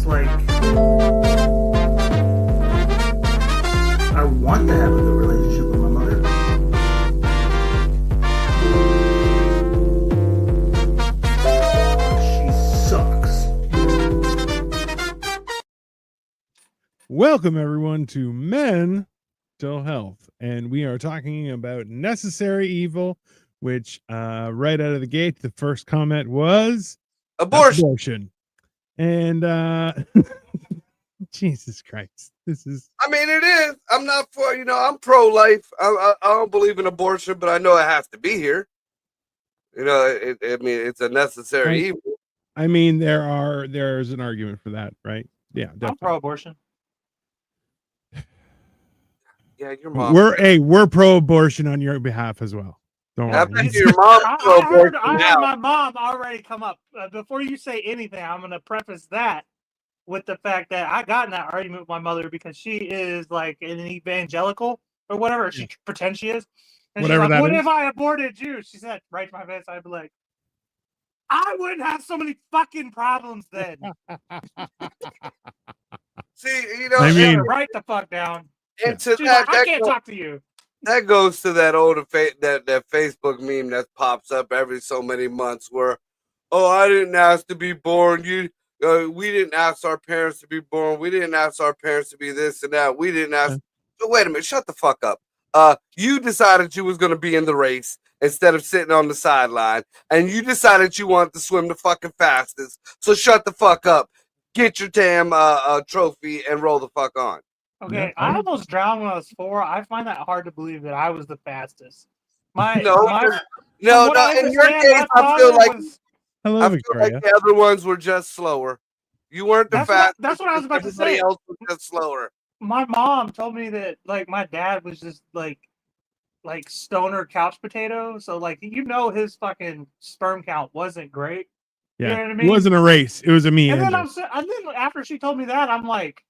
it's like I want to have a good relationship with my mother. She sucks. Welcome everyone to Mental Health, and we are talking about necessary evil, which right out of the gate, the first comment was Abortion. And Jesus Christ, this is. I mean, it is. I'm not for. I'm pro-life. I don't believe in abortion, but I know it has to be here. It's a necessary evil. I mean, there's an argument for that, right? Yeah, definitely. I'm pro-abortion. Yeah, your mom. We're pro-abortion on your behalf as well. Don't worry. I bet your mom. I heard my mom already come up. Before you say anything, I'm going to preface that with the fact that I got in that argument with my mother because she is like an evangelical or whatever she pretends she is. And Whatever she's like, that what is. if I aborted you? She said, right to my face, I'd be like, I wouldn't have so many fucking problems then. See, I mean, write the fuck down. And to She's that, like, I can't talk to you. That goes to that old that Facebook meme that pops up every so many months where, oh, I didn't ask to be born. We didn't ask our parents to be born. We didn't ask our parents to be this and that. We didn't ask. But wait a minute, shut the fuck up. You decided you was going to be in the race instead of sitting on the sideline, and you decided you wanted to swim the fucking fastest. So shut the fuck up. Get your damn trophy and roll the fuck on. Okay, I almost drowned when I was 4. I find that hard to believe that I was the fastest. No. In your case, I feel like the other ones were just slower. You weren't the fastest. That's what I was about to say. Everybody else was just slower. My mom told me that like my dad was just like stoner couch potato. So like his fucking sperm count wasn't great. Yeah, you know what I mean? It wasn't a race. It was a me. And then after she told me that, I'm like,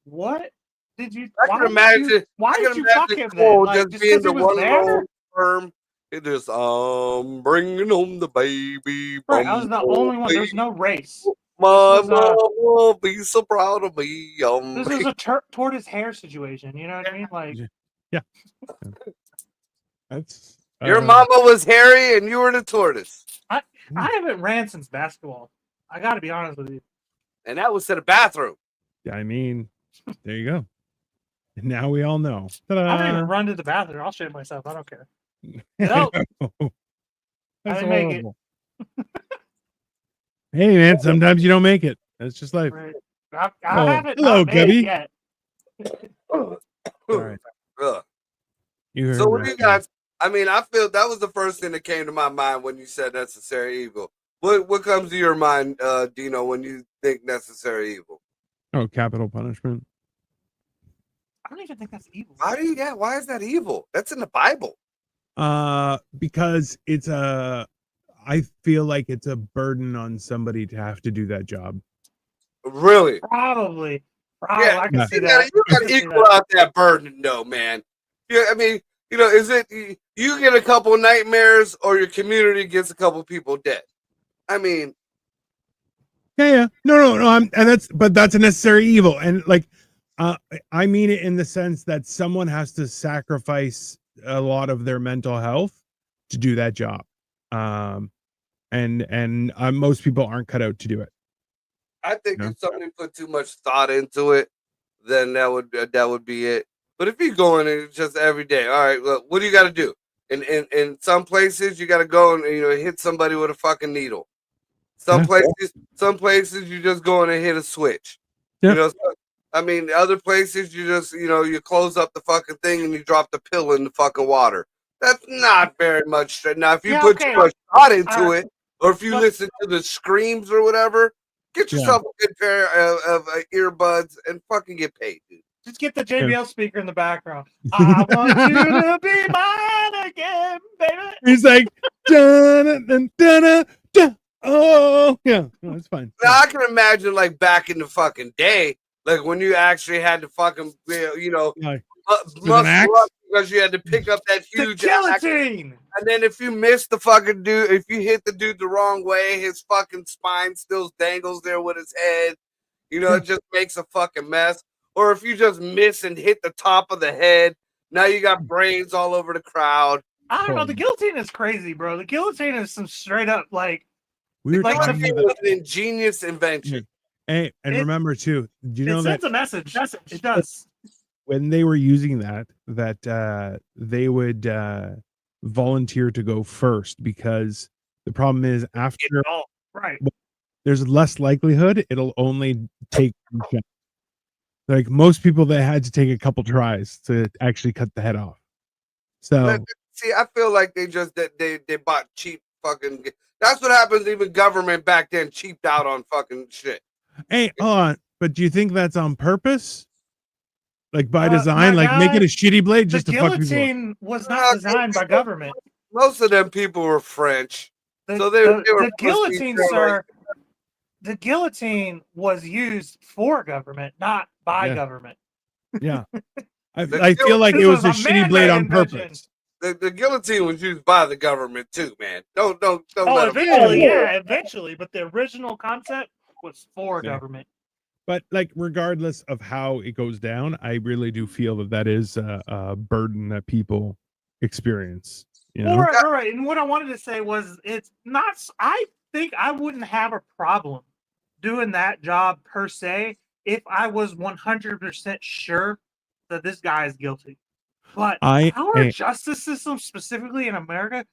what did you? I can imagine. Why did you fuck him then? Like, just being the one lone sperm. It is bringing home the baby. Right, I was the only one. There's no race. My mom will be so proud of me. This is a tortoise hair situation. You know what I mean? Like, yeah. That's your mama was hairy and you were the tortoise. I haven't ran since basketball. I got to be honest with you. And that was to the bathroom. I mean, there you go. And now we all know. Ta-da. I didn't even run to the bathroom. I'll shave myself. I don't care. No. I didn't make it. Hey, man, sometimes you don't make it. That's just life. Right. I haven't hello, Gubby. yet. All right. So what do you guys? I mean, I feel that was the first thing that came to my mind when you said necessary evil. What comes to your mind, Dino, when you think necessary evil? Oh, capital punishment. I don't even think that's evil. Why is that evil? That's in the Bible. Because I feel like it's a burden on somebody to have to do that job. Really? Probably. Yeah, I can see that. You got to equal out that burden, though, man. Yeah, I mean, is it you get a couple nightmares or your community gets a couple people dead? I mean, yeah. No. That's a necessary evil, and like, I mean it in the sense that someone has to sacrifice a lot of their mental health to do that job, and most people aren't cut out to do it. I think if somebody put too much thought into it, then that would be it. But if you go in and just every day, all right, look, what do you got to do? In some places, you got to go and hit somebody with a fucking needle. Some places you just go in and hit a switch. Yeah. I mean, other places you just you close up the fucking thing and you drop the pill in the fucking water. That's not very much. Now, if you put too much thought into it, or if you listen to the screams or whatever, get yourself a good pair of earbuds and fucking get paid, dude. Just get the JBL speaker in the background. I want you to be mine again, baby. He's like, oh, yeah, no, it's fine. Now I can imagine, like back in the fucking day, like when you actually had to fucking, muscle up because you had to pick up that huge guillotine. And then if you miss the fucking dude, if you hit the dude the wrong way, his fucking spine still dangles there with his head. You know, it just makes a fucking mess. Or if you just miss and hit the top of the head, now you got brains all over the crowd. I don't know. The guillotine is crazy, bro. The guillotine is some straight up like. We were Like talking it about, was an ingenious invention. hey, and remember too, do you know It that sends a message. It does. when they were using that they would volunteer to go first, because the problem is after Oh, right. there's less likelihood it'll only take one shot. Like most people, they had to take a couple tries to actually cut the head off. So But, see, I feel like they just they bought cheap fucking. That's what happens. Even government back then cheaped out on fucking shit. hey, hold on, but do you think that's on purpose? Like by My design, like make guy, it a shitty blade The just to fuck people up? guillotine was not designed by government. Most of them people were French, The, so they were. the guillotine, supposed to be sir. The guillotine was used for government, not by Yeah. government. Yeah. The I feel like This it was a was a shitty blade on man-made invention. purpose. The guillotine was used by the government too, man. Don't Oh, let them. eventually, yeah, eventually. But the original concept was for Yeah. government. But like, regardless of how it goes down, I really do feel that is a burden that people experience. You know? All right, all right. And what I wanted to say was, it's not. I think I wouldn't have a problem doing that job per se if I was 100% sure that this guy is guilty. But our justice system, specifically in America,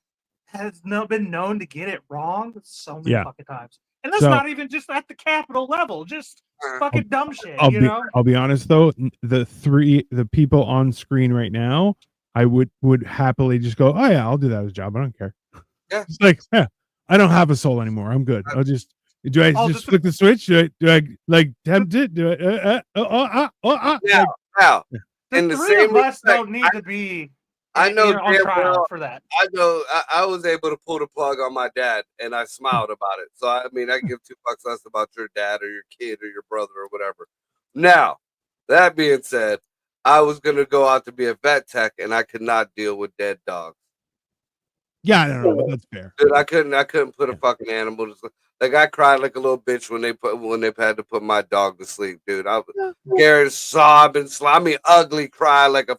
has been known to get it wrong so many fucking times. And that's not even just at the Capitol level, just fucking dumb shit. I'll be honest though, the people on screen right now, I would happily just go, oh yeah, I'll do that as a job. I don't care. Yeah. It's like, yeah, I don't have a soul anymore. I'm good. I'll just just flick the switch? Do I like tempt it? Do I Now, the in the three same of us respect, don't need to be I know on damn trial well- for that. I know I was able to pull the plug on my dad, and I smiled about it. So I mean, I give 2 bucks less about your dad or your kid or your brother or whatever. Now, that being said, I was gonna go out to be a vet tech, and I could not deal with dead dogs. Yeah, I don't know, but that's fair. Dude, I couldn't put a fucking animal to sleep. Like I cried like a little bitch when they had to put my dog to sleep, dude. I was scared, sobbing, I mean, ugly cry like a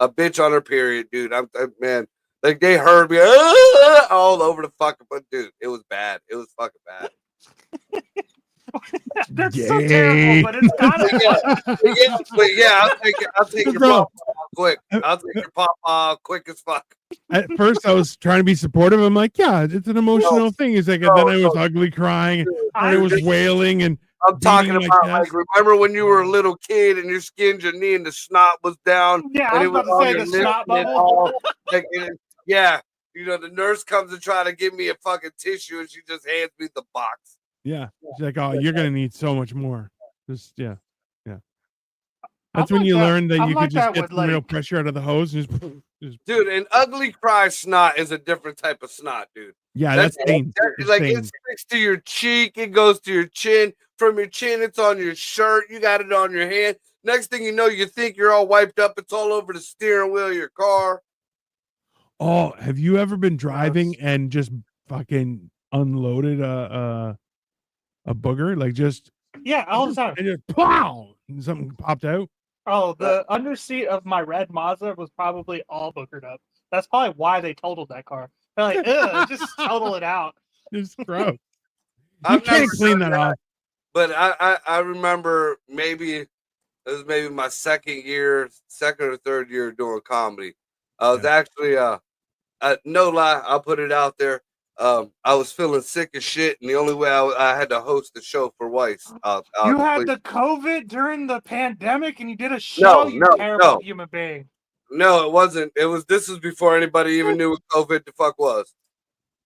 bitch on her period, dude. Man, like they heard me all over the fucking, but dude, it was bad. It was fucking bad. That's so terrible, but it's kind of but yeah, I'll take your Bro. pop quick. I'll take your pop quick as fuck. At first, I was trying to be supportive. I'm like, yeah, it's an emotional thing. He's like, and then I was ugly crying, and I was wailing, and I'm talking beating about my like, chest. remember when you were a little kid and you skinned your knee and the snot was down? Yeah, and I it was about on to say your the lip snot and it bubble. all- yeah, you know, the nurse comes to try to give me a fucking tissue and she just hands me the box. Yeah, she's like, oh, you're gonna need so much more. Just yeah. That's I'm when like you that- learn that I'm you like could just that get with, some real like- pressure out of the hose. And just Dude, an ugly cry snot is a different type of snot, dude. yeah, that's stains. It's like stains. it sticks to your cheek, it goes to your chin. From your chin, it's on your shirt. You got it on your hand. Next thing you know, you think you're all wiped up. It's all over the steering wheel of your car. Oh, have you ever been driving and just fucking unloaded a booger? Like just Yeah, all the time. and just pow, and something popped out. Oh, the underseat of my red Mazda was probably all boogered up. That's probably why they totaled that car. They're like, ugh, just total it out. It's gross. You I've can't never clean done that off. But I remember it was maybe my second or third year doing comedy. I was actually no lie, I'll put it out there. I was feeling sick as shit, and the only way I had to host the show for Weiss. You had the COVID during the pandemic, and you did a show. You terrible human being. No, it wasn't. This was before anybody even knew what COVID the fuck was.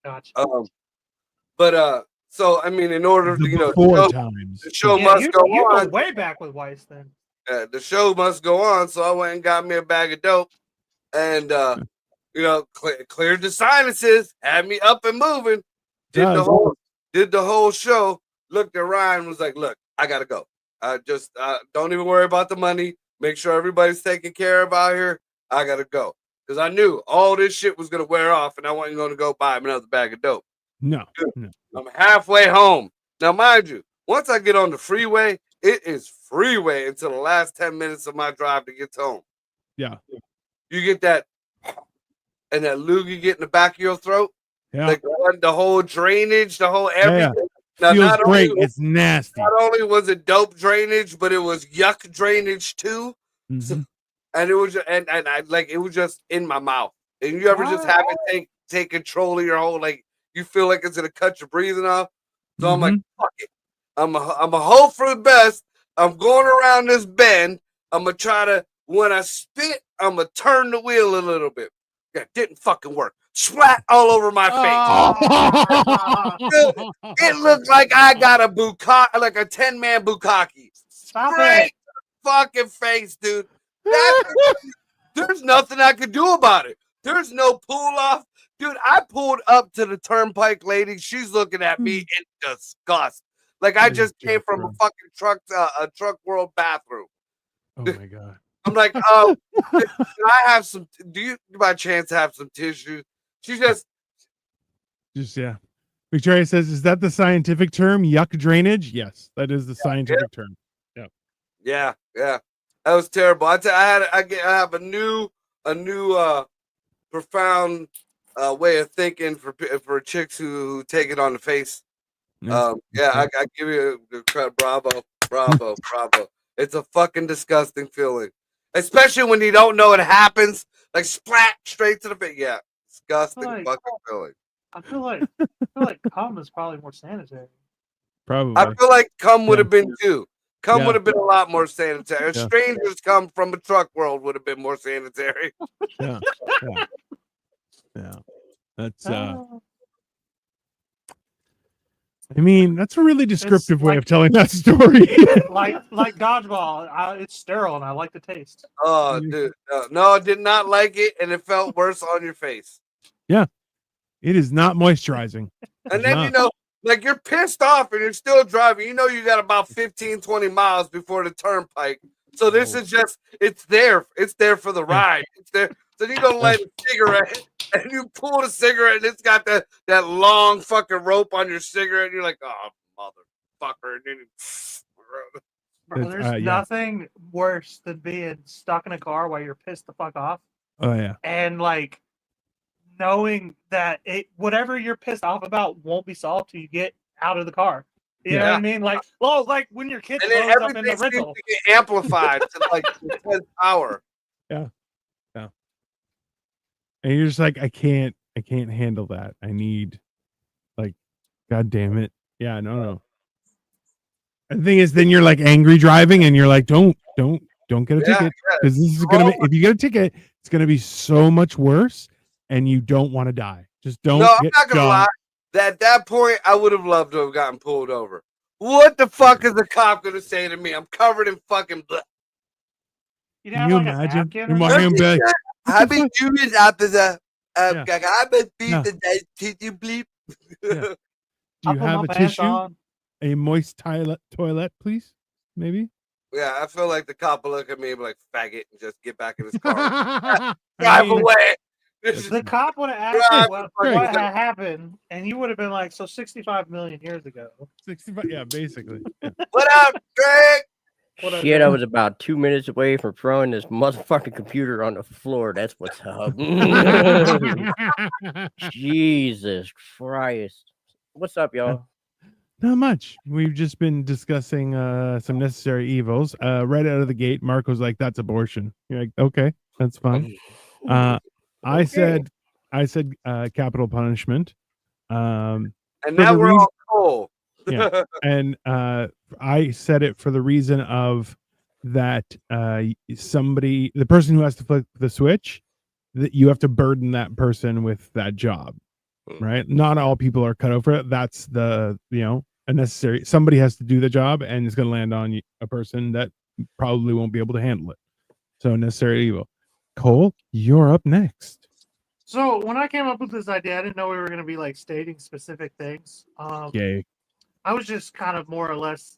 Gotcha. So I mean, in order to times. the show Yeah, must go you on. go way back with Weiss then. The show must go on, so I went and got me a bag of dope, and cleared the sinuses, had me up and moving. Did the whole show. Looked at Ryan, was like, "Look, I gotta go. Just don't even worry about the money. Make sure everybody's taken care of out here. I gotta go." Because I knew all this shit was gonna wear off, and I wasn't gonna go buy him another bag of dope. No. I'm halfway home. Now, mind you, once I get on the freeway, It is freeway until the last 10 minutes of my drive to get home. Yeah. You get that, and that loogie get in the back of your throat. Yeah. Like the whole drainage, the whole everything. Yeah. Now, Feels not great. only, It's nasty. not only was it dope drainage, but it was yuck drainage too. Mhm. And it was, and I like it was just in my mouth. And you ever just have it take control of your whole, like you feel like it's gonna cut your breathing off. So I'm like, fuck it. I'm a hope for the best. I'm going around this bend. I'm gonna try to, when I spit, I'm gonna turn the wheel a little bit. Yeah, didn't fucking work. Splat all over my face. Dude, it looked like I got a bukkake, like a 10-man bukkake. Stop Straight it. fucking face, dude. There's nothing I could do about it. There's no pull off. Dude, I pulled up to the turnpike lady. She's looking at me in disgust. Like I just came from a fucking truck world bathroom. Oh my god. I'm like, oh, can I have some? Do you by chance have some tissue? She just yeah. Victoria says, "Is that the scientific term? Yuck drainage?" Yes, that is the scientific term. yeah. That was terrible. I have a new profound way of thinking for chicks who take it on the face. I give you a credit. Bravo. It's a fucking disgusting feeling, especially when you don't know it happens. Like splat straight to the face. Yeah, disgusting fucking feeling. I feel like cum is probably more sanitary. Probably. I feel like cum would have been too. Cum Yeah. would have been a lot more sanitary. Yeah. Strangers come from a truck world would have been more sanitary. Yeah. That's I mean, that's a really descriptive way of telling that story. like dodgeball. It's sterile and I like the taste. Oh, dude. No, I did not like it, and it felt worse on your face. Yeah. It is not moisturizing. And then, like you're pissed off and you're still driving. You know you got about 15, 20 miles before the turnpike. So this is just, it's there. It's there for the ride. It's there. So you go light a cigarette and you pull the cigarette and it's got that long fucking rope on your cigarette. And you're like, oh, motherfucker. And then Bro, there's nothing worse than being stuck in a car while you're pissed the fuck off. Oh, yeah. And like knowing that whatever you're pissed off about won't be solved till you get out of the car. You know what I mean? Like, well, like when your kid and then throws up in the everything rental. seems to get amplified to like the 10th power. Yeah. And you're just like, I can't handle that. I need, like, God damn it. Yeah, no. And the thing is, then you're like angry driving and you're like, don't get a ticket. Because this is gonna be, if you get a ticket, it's gonna be so much worse and you don't want to die. Just don't. No, I'm not gonna lie. At that point, I would have loved to have gotten pulled over. What the fuck is the cop gonna say to me? I'm covered in fucking blood. Can you imagine? I've been doing after the I've been beating that titty bleep. Do you have a tissue? A moist toilet, please? Maybe? Yeah, I feel like the cop will look at me and be like, faggot, and just get back in his car. Drive away. The cop would have asked what had happened, and you would have been like, so 65 million years ago. 65, yeah, basically. Yeah. What up, Greg? Shit, I was about 2 minutes away from throwing this motherfucking computer on the floor. That's what's up. Jesus Christ. What's up, y'all? Not much. We've just been discussing some necessary evils. Right out of the gate, Mark was like, that's abortion. You're like, okay, that's fine. I said capital punishment. And now we're all cool. Yeah. And I said it for the reason of that the person who has to flip the switch, that you have to burden that person with that job, right? Not all people are cut out for it. That's a necessary. Somebody has to do the job, and it's going to land on a person that probably won't be able to handle it. So necessary evil. Cole, you're up next. So when I came up with this idea, I didn't know we were going to be like stating specific things. Yay. I was just kind of more or less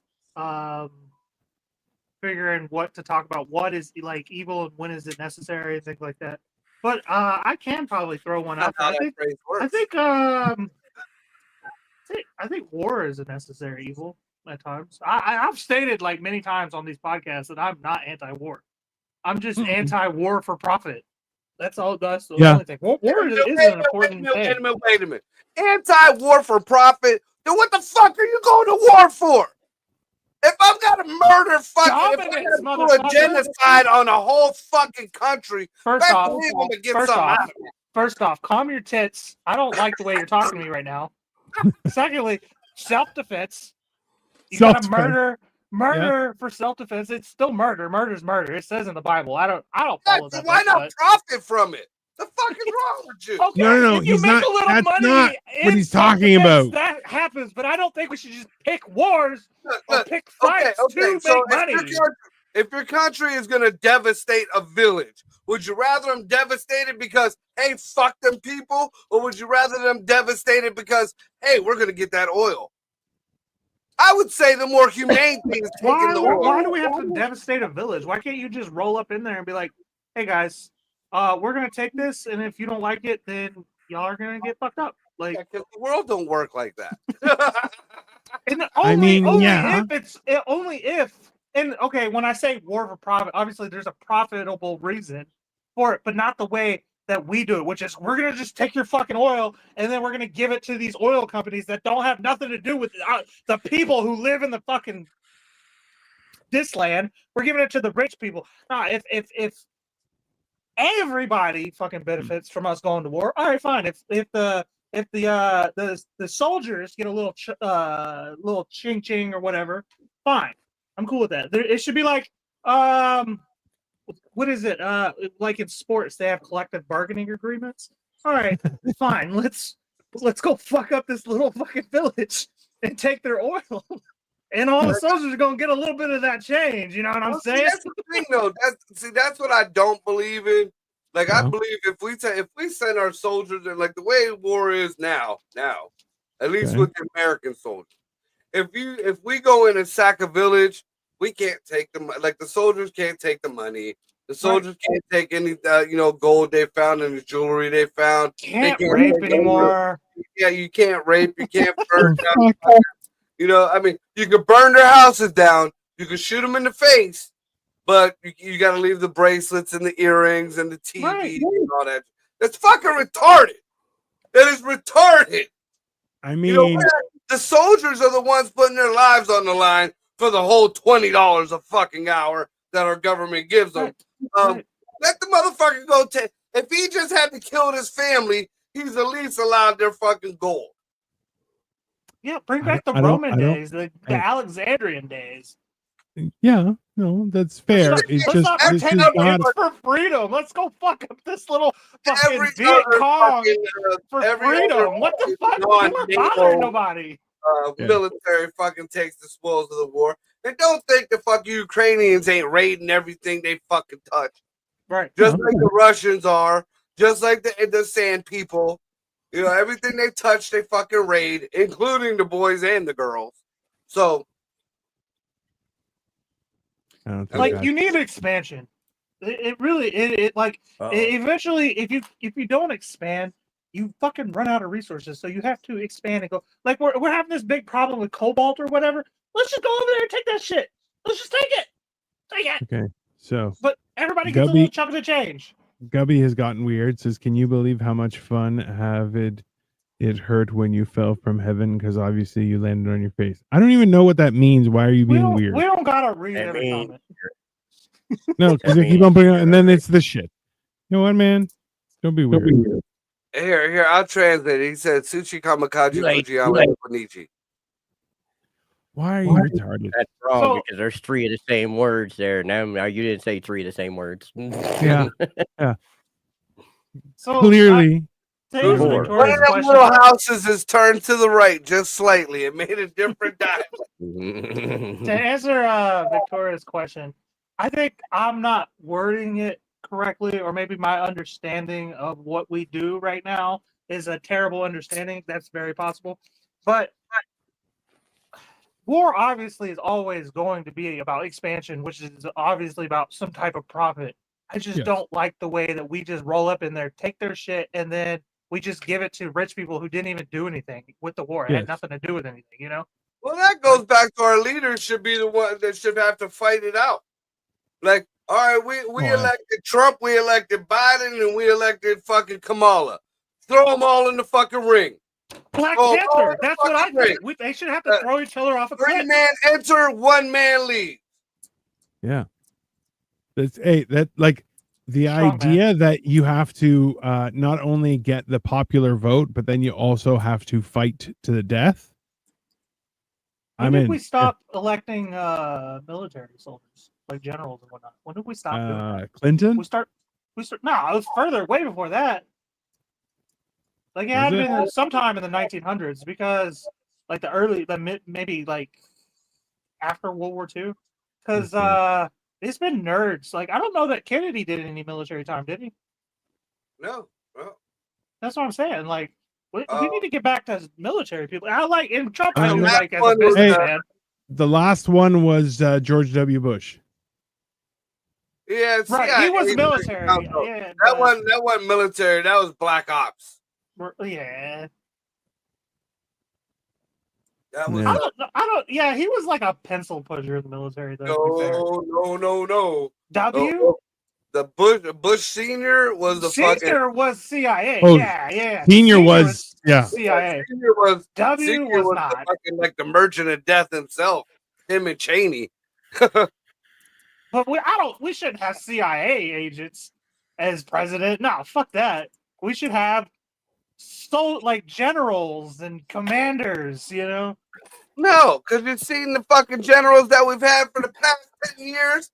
figuring what to talk about. What is like evil and when is it necessary and things like that. But I can probably throw one out. I think war is a necessary evil. at times. I've stated like many times on these podcasts that I'm not anti-war. I'm just anti-war for profit. That's all. That's the only thing. War is an important thing. Wait a minute. Anti-war for profit. Then what the fuck are you going to war for? If I've got to murder fucking, if I got to do a genocide on a whole fucking country, First off, calm your tits. I don't like the way you're talking to me right now. Secondly, self-defense. You gotta murder for self-defense. It's still murder. Murder's murder. It says in the Bible. I don't follow that. Why not profit from it? The fuck is wrong with you? Okay, no, if you he's make not. a little That's money not in what he's talking about. That happens, but I don't think we should just pick wars or pick fights to make money. If your country is going to devastate a village, would you rather them devastated because, hey, fuck them people? Or would you rather them devastated because, hey, we're going to get that oil? I would say the more humane thing is taking the oil. Why do we have to devastate a village? Why can't you just roll up in there and be like, hey, guys, we're going to take this, and if you don't like it, then y'all are going to get fucked up. Like, because the world don't work like that. And only if and okay, when I say war for profit, obviously there's a profitable reason for it, but not the way that we do it, which is we're gonna just take your fucking oil and then we're gonna give it to these oil companies that don't have nothing to do with the people who live in the fucking this land. We're giving it to the rich people. If everybody fucking benefits from us going to war, all right, fine. If the soldiers get a little little ching or whatever, fine. I'm cool with that. It should be like what is it? Like in sports, they have collective bargaining agreements. All right, fine. Let's go fuck up this little fucking village and take their oil. And all the soldiers are gonna get a little bit of that change. You know what I'm saying? That's the thing, though. That's what I don't believe in. Like, I believe if we send our soldiers in, like the way war is now, at least with the American soldiers, if we go in and sack a village, we can't take them. Like, the soldiers can't take the money. The soldiers can't take any gold they found and the jewelry they found. Can't rape anymore. Yeah, you can't rape. You can't burn down. I mean, you can burn their houses down. You can shoot them in the face. But you got to leave the bracelets and the earrings and the TV and all that. That's fucking retarded. That is retarded. I mean, the soldiers are the ones putting their lives on the line for the whole $20 a fucking hour that our government gives them. Let the motherfucker go. If he just had to kill his family, he's at least allowed their fucking gold. Yeah, bring back the Roman days, the Alexandrian days. Yeah, no, that's fair. It's just for freedom. Let's go fuck up this little fucking Viet Cong for freedom. What the fuck? We're bothering nobody. Military fucking takes the spoils of the war. And don't think the fucking Ukrainians ain't raiding everything they fucking touch. Right. Just like the Russians are, just like the Sand people. Everything they touch, they fucking raid, including the boys and the girls. So, you need expansion. It really eventually if you don't expand, you fucking run out of resources. So you have to expand and go. Like we're having this big problem with cobalt or whatever. Let's just go over there and take that shit. Let's just take it. Take it. Okay. So, but everybody gets a little chunk of the change. Gubby has gotten weird. Says, can you believe how much fun it hurt when you fell from heaven? Because obviously you landed on your face. I don't even know what that means. Why are you being weird? We don't gotta read every comment. No, because they keep on putting and then it's the shit. You know what, man? Don't be weird. Here, I'll translate it. He said, Suchi Kamikaze Fujiyama Bonichi. Why are you retarded? That's wrong because there's 3 of the same words there. Now you didn't say 3 of the same words. Yeah. So clearly, one of them little houses is turned to the right just slightly. It made a different diamond. To answer Victoria's question, I think I'm not wording it correctly, or maybe my understanding of what we do right now is a terrible understanding. That's very possible. But war obviously is always going to be about expansion, which is obviously about some type of profit. I just don't like the way that we just roll up in there, take their shit, and then we just give it to rich people who didn't even do anything with the war. It had nothing to do with anything, Well, that goes back to our leaders should be the one that should have to fight it out. Like, all right, we yeah. elected Trump, we elected Biden, and we elected fucking Kamala. Throw them all in the fucking ring. Black Oh, Panther. oh, That's what I fucking think. They should have to throw each other off a cliff. 3-man enter, 1-man leave. Yeah. That's that like the Strong idea that you have to not only get the popular vote, but then you also have to fight to the death. When did we stop electing military soldiers, like generals and whatnot? When did we stop doing that? Clinton? We start. No, it was further, way before that. Like it had Was it? been sometime in the 1900s, because like maybe like after World War II, because it's been nerds. Like I don't know that Kennedy did any military time, did he? No, well, That's what I'm saying. Like we need to get back to military people. I like in Trump. I Oh, do that like as a one was, businessman. The last one was George W. Bush. yeah, Right, CIA he was military. Yeah, but- That wasn't military. That was Black Ops. Yeah. That was Yeah. I don't. Yeah, he was like a pencil pusher in the military, though. To be fair. no. W. Oh, the Bush Senior was the Senior was CIA. Oh, yeah. Senior was yeah. CIA. Senior was W Senior was was not. the fucking, like the Merchant of Death himself. Him and Cheney. But we shouldn't have CIA agents as president. No, fuck that. We should have like generals and commanders, you know? No, because you've seen the fucking generals that we've had for the past 10 years.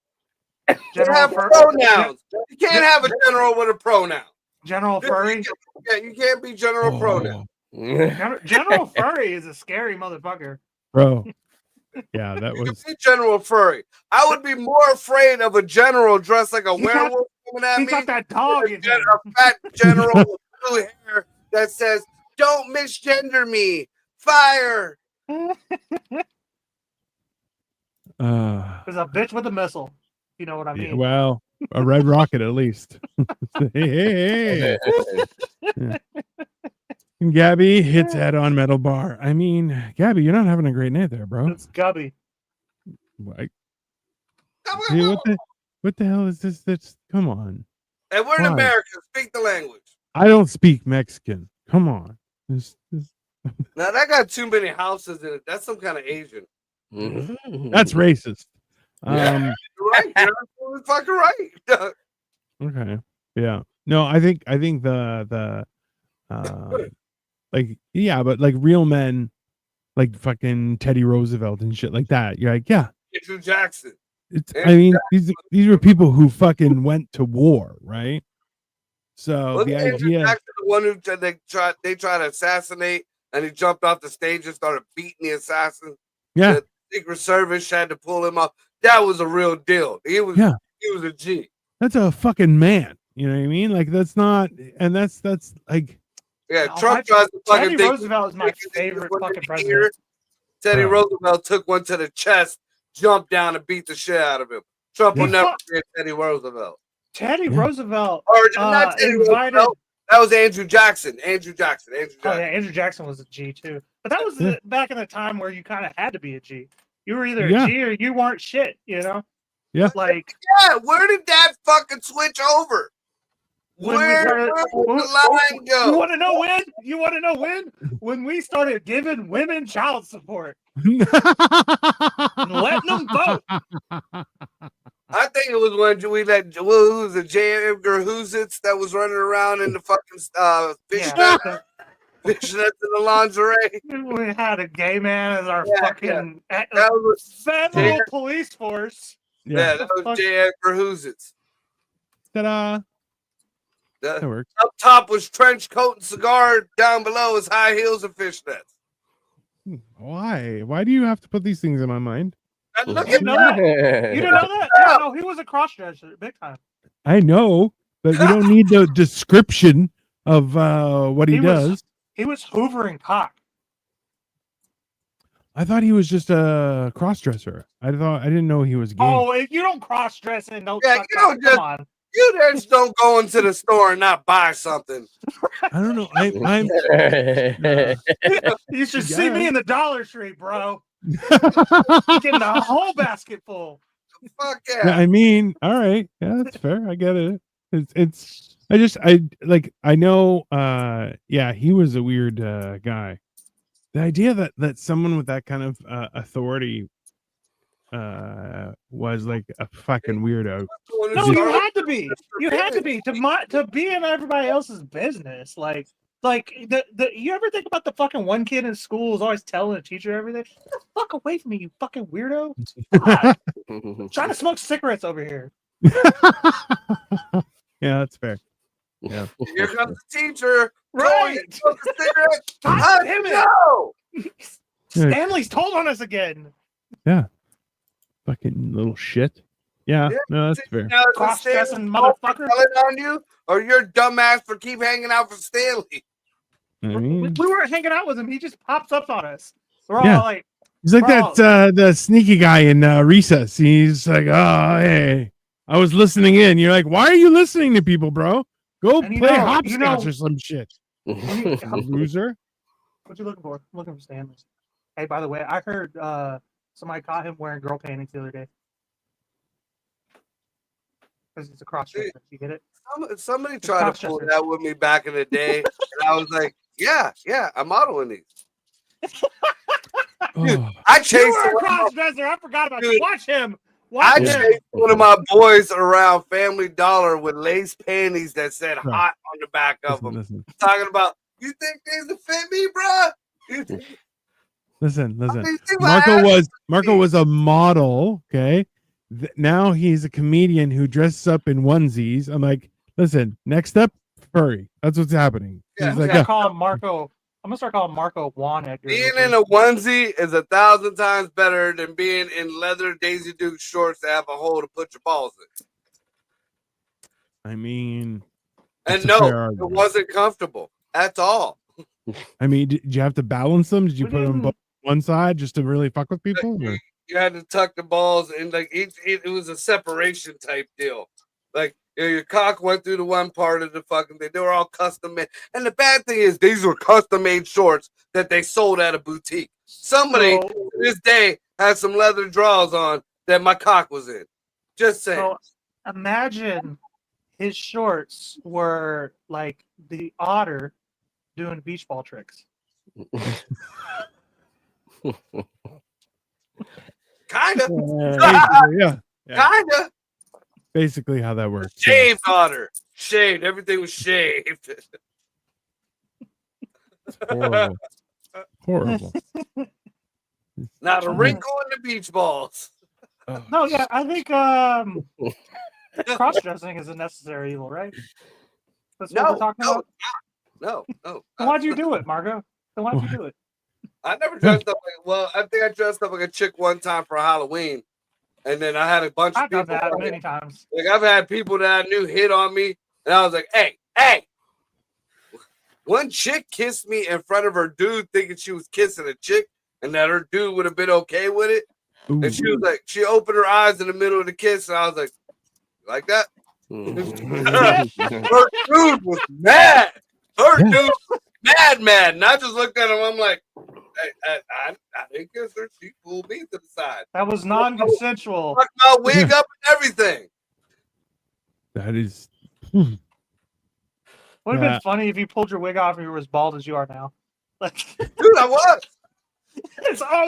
They have pronouns. You can't have a general with a pronoun. General Furry. Yeah, you can't be general pronoun. General Furry is a scary motherfucker. Bro. Yeah, that You was can be General Furry. I would be more afraid of a general dressed like a He got- werewolf coming at He me got that dog than in him. a fat general with blue hair that says, "Don't misgender me. Fire." There's a bitch with a missile. You know what I mean? well, a red rocket at least. Hey. Gabby hits head on metal bar. I mean, Gabby, you're not having a great night there, bro. It's Gubby. Like, hey, what the hell is this? That's come on. And we're in Why? America. Speak the language. I don't speak Mexican. Come on. This- Now that got too many houses in it. That's some kind of Asian. that's racist. Yeah. You're right. You're absolutely fucking right. Okay. Yeah. No, I think the like yeah, but like real men like fucking Teddy Roosevelt and shit like that. You're like, yeah. Andrew Jackson. I mean, these were people who fucking went to war, right? So Wasn't the Andrew idea Jackson the one who they tried to assassinate, and he jumped off the stage and started beating the assassin? Yeah. The Secret Service had to pull him off. That was a real deal. He was a G. that's a fucking man. You know what I mean? Like that's not, and that's like Yeah, No, Trump tries to fucking Teddy think Roosevelt is my he favorite was fucking here. president. Teddy Bro. Roosevelt took one to the chest, jumped down, and beat the shit out of him. Trump will He never fuck- forget Teddy Roosevelt. Teddy Yeah. Roosevelt Or not Teddy invited. Roosevelt. That was Andrew Jackson. Andrew Jackson. Oh yeah, Andrew Jackson was a G too. But that was Yeah. back in the time where you kind of had to be a G. You were either Yeah. a G or you weren't shit. You know. Yeah. Like Yeah, where did that fucking switch over? When we Where started- did the line you go? want to know when? You want to know when? When we started giving women child support and letting them vote. I think it was when we let who was it, J. Edgar Hoozits that was running around in the fucking fishnets in the lingerie. We had a gay man as our Yeah, fucking That was federal Yeah. police force. yeah, that was J. Edgar Hoozits. Ta-da. That The, works. up top was trench coat and cigar. Down below is high heels and fishnets. Why? Why do you have to put these things in my mind? And look You at know that. that? You didn't know that? Yeah, no, he was a cross-dresser, big time. I know, but we don't need the description of what he He was- does. He was hoovering cock. I thought he was just a cross-dresser. I didn't know he was gay. Oh, if you don't cross-dress and don't Yeah, suck you don't cock, just- come on. You just don't go into the store and not buy something. I don't know. I'm You should see me Yeah. in the Dollar Tree, bro. He's getting a whole basket full. Fuck Yeah, yeah. I mean, all right. Yeah, that's fair. I get it. I know yeah, he was a weird guy. The idea that someone with that kind of authority was like a fucking weirdo. No, you had to be. You had to be to be in everybody else's business. Like the you ever think about the fucking one kid in school who's always telling the teacher everything? Get the fuck away from me, you fucking weirdo! God, trying to smoke cigarettes over here. Yeah, that's fair. Yeah. Here comes the teacher. Right. Chloe, smoke a cigarette. God damn it. No. Stanley's told on us again. Fucking little shit. Yeah, Yeah, no, that's fair. Now, Cross-dressing Stanley motherfucker. telling on you, or you're dumbass for keep hanging out with Stanley. I We mean, weren't hanging out with him. He just pops up on us. We're all Yeah. like, he's like Bro. that the sneaky guy in Recess. He's like, oh hey, I was listening in. You're like, why are you listening to people, bro? Go And play you know- hopscotch or some shit. Loser. what you looking for? I'm looking for Stanley. Hey, by the way, I heard somebody caught him wearing girl panties the other day. Because it's a cross dresser. You get it? Somebody tried to pull that with me back in the day, and I was like, yeah, I'm modeling these. Oh, I You chased were a one of my- cross dresser. I forgot about you. Dude, Watch him. I Watch him. chased one of my boys around Family Dollar with lace panties that said Right. hot on the back of them. listen. Talking about, you think these will fit me, bruh? You think, Listen. I mean, see my Marco was a model. Okay, now he's a comedian who dresses up in onesies. I'm like, listen. Next up, furry. That's what's happening. Yeah, He's like, I'm gonna start calling Marco Juan Edgar. Being in a onesie is 1,000 times better than being in leather Daisy Duke shorts that have a hole to put your balls in. I mean, And that's a no, fair it argument. wasn't comfortable. That's all. I mean, did you have to balance them? Did you We put them didn't- both on one side just to really fuck with people? Or? You had to tuck the balls and like it was a separation type deal. Like your cock went through the one part of the fucking thing. They were all custom made. And the bad thing is these were custom made shorts that they sold at a boutique. Somebody So- to this day had some leather drawers on that my cock was in. Just saying. So imagine his shorts were like the otter doing beach ball tricks. Kinda. Yeah, Kinda. basically how that works. Shaved otter. Shaved. Everything was shaved. Horrible. Horrible. Not a wrinkle in the beach balls. Oh, No, yeah, I think cross dressing is a necessary evil, right? That's what we're talking about. No. Then why'd you do it, Margo? Then why'd you do it? I never dressed up like. Well, I think I dressed up like a chick one time for Halloween, and then I had a bunch I've of people. done that many times. Like I've had people that I knew hit on me, and I was like, "Hey!" One chick kissed me in front of her dude, thinking she was kissing a chick, and that her dude would have been okay with it. ooh. And she was like, she opened her eyes in the middle of the kiss, and I was like, "Like that?" Her dude was mad. Her dude was mad. And I just looked at him. I'm like, hey, I didn't kiss her. She pulled me to the side. That was non-consensual. Fucked my wig up and everything. That is. Would have Yeah. been funny if you pulled your wig off and you were as bald as you are now. Like, Dude, I was.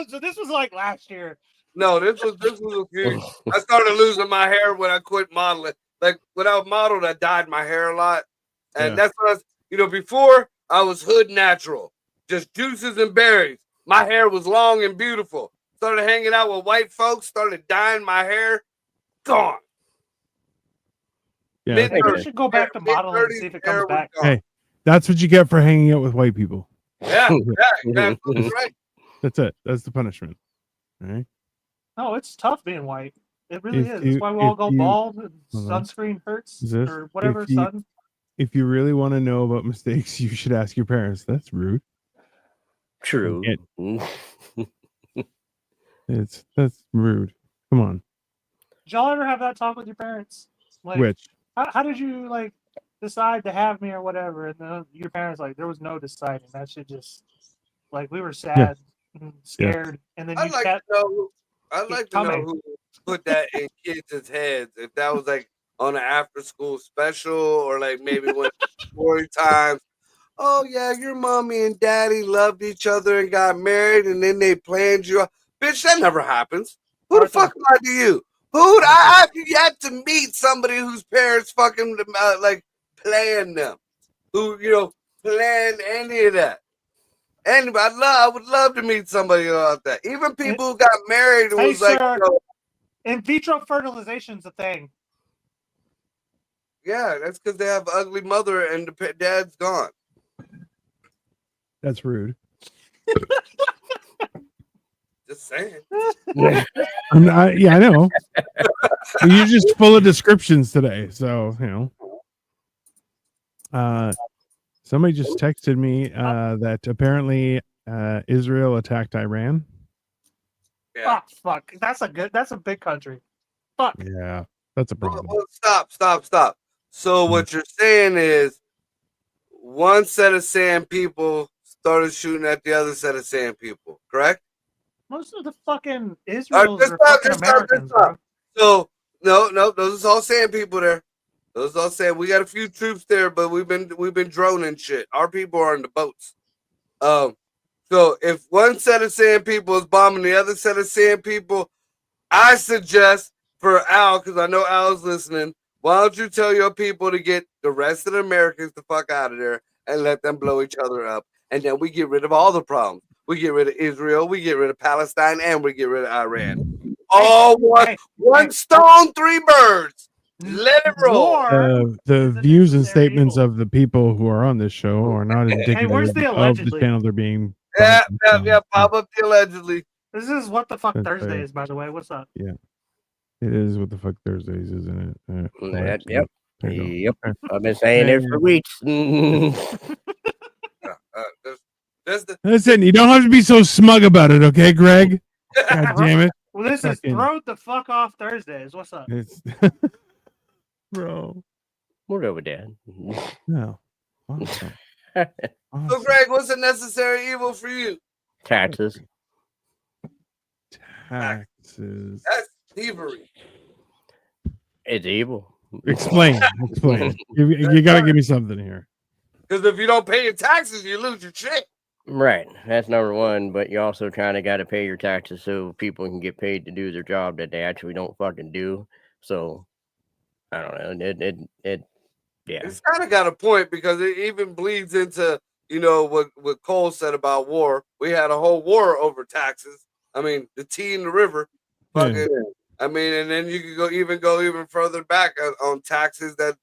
so this was like last year. No, this was a few. I started losing my hair when I quit modeling. Like when I modeled, I dyed my hair a lot. And Yeah. that's what I was, before I was hood natural, just juices and berries. My hair was long and beautiful. Started hanging out with white folks, started dyeing my hair. Gone. Yeah, Mid- Maybe okay. we should go back to modeling and see if it comes back. Hey. That's what you get for hanging out with white people. Yeah, that's right. That's it. That's the punishment. All right. No, it's tough being white. It really If is. you- That's why we all if go you- bald. And hold on. sunscreen hurts Is this- or whatever. if you- Sun. If you really want to know about mistakes, you should ask your parents. That's rude. True. That's rude. Come on. Did y'all ever have that talk with your parents? Like, Which? how did you like decide to have me or whatever? And then your parents like there was no deciding. That shit just like we were sad. scared, and then you I'd like kept. to know. I'd like to know coming. who put that in kids' heads. If that was like on an after-school special, or like maybe when story times. Oh yeah, your mommy and daddy loved each other and got married, and then they planned you. Bitch, that never happens. Who the fuck am I to you? I've yet to meet somebody whose parents fucking like planned them. Who planned any of that. Anyway, I would love to meet somebody like that. Even people who got married and Hey, was like, sir, in vitro fertilization's a thing. yeah, that's because they have an ugly mother and the dad's gone. That's rude. Just saying. Yeah, I know. You're just full of descriptions today, so somebody just texted me that apparently Israel attacked Iran. Yeah. Fuck. That's a big country. Fuck. Yeah, that's a problem. Well, stop. So what you're saying is one set of sand people started shooting at the other set of sand people, correct? Most of the fucking Israelis just are stop, fucking just stop, Americans, just stop. bro. So no, those are all sand people there. Those all sand. We got a few troops there, but we've been droning shit. Our people are in the boats. So if one set of sand people is bombing the other set of sand people, I suggest for Al, because I know Al's listening, why don't you tell your people to get the rest of the Americans the fuck out of there and let them blow each other up, and then we get rid of all the problems. We get rid of Israel, we get rid of Palestine, and we get rid of Iran. All one stone, three birds. Let it roll. The views and statements of the people who are on this show are not indicative where's the of the allegedly? channel they're being. Yeah. Pop up the allegedly. This is what the fuck That's Thursday fair. is, by the way. What's up? Yeah, it is what the fuck Thursdays, isn't it? Yep. There you Yep. go. Okay. I've been saying it for weeks. Listen, you don't have to be so smug about it, okay, Greg? God damn it. Well, this is Fucking- throw the fuck off Thursdays. What's up? It's bro. We're over there. No. Awesome. So, Greg, what's a necessary evil for you? Taxes. Taxes. That's thievery. It's evil. Explain. You gotta give me something here. Because if you don't pay your taxes, you lose your shit. Right. That's number one. But you also kind of got to pay your taxes so people can get paid to do their job that they actually don't fucking do. So I don't know. Yeah. It's kind of got a point because it even bleeds into, what Cole said about war. We had a whole war over taxes. I mean, the tea in the river. Fucking, I mean, and then you could go even further back on taxes that,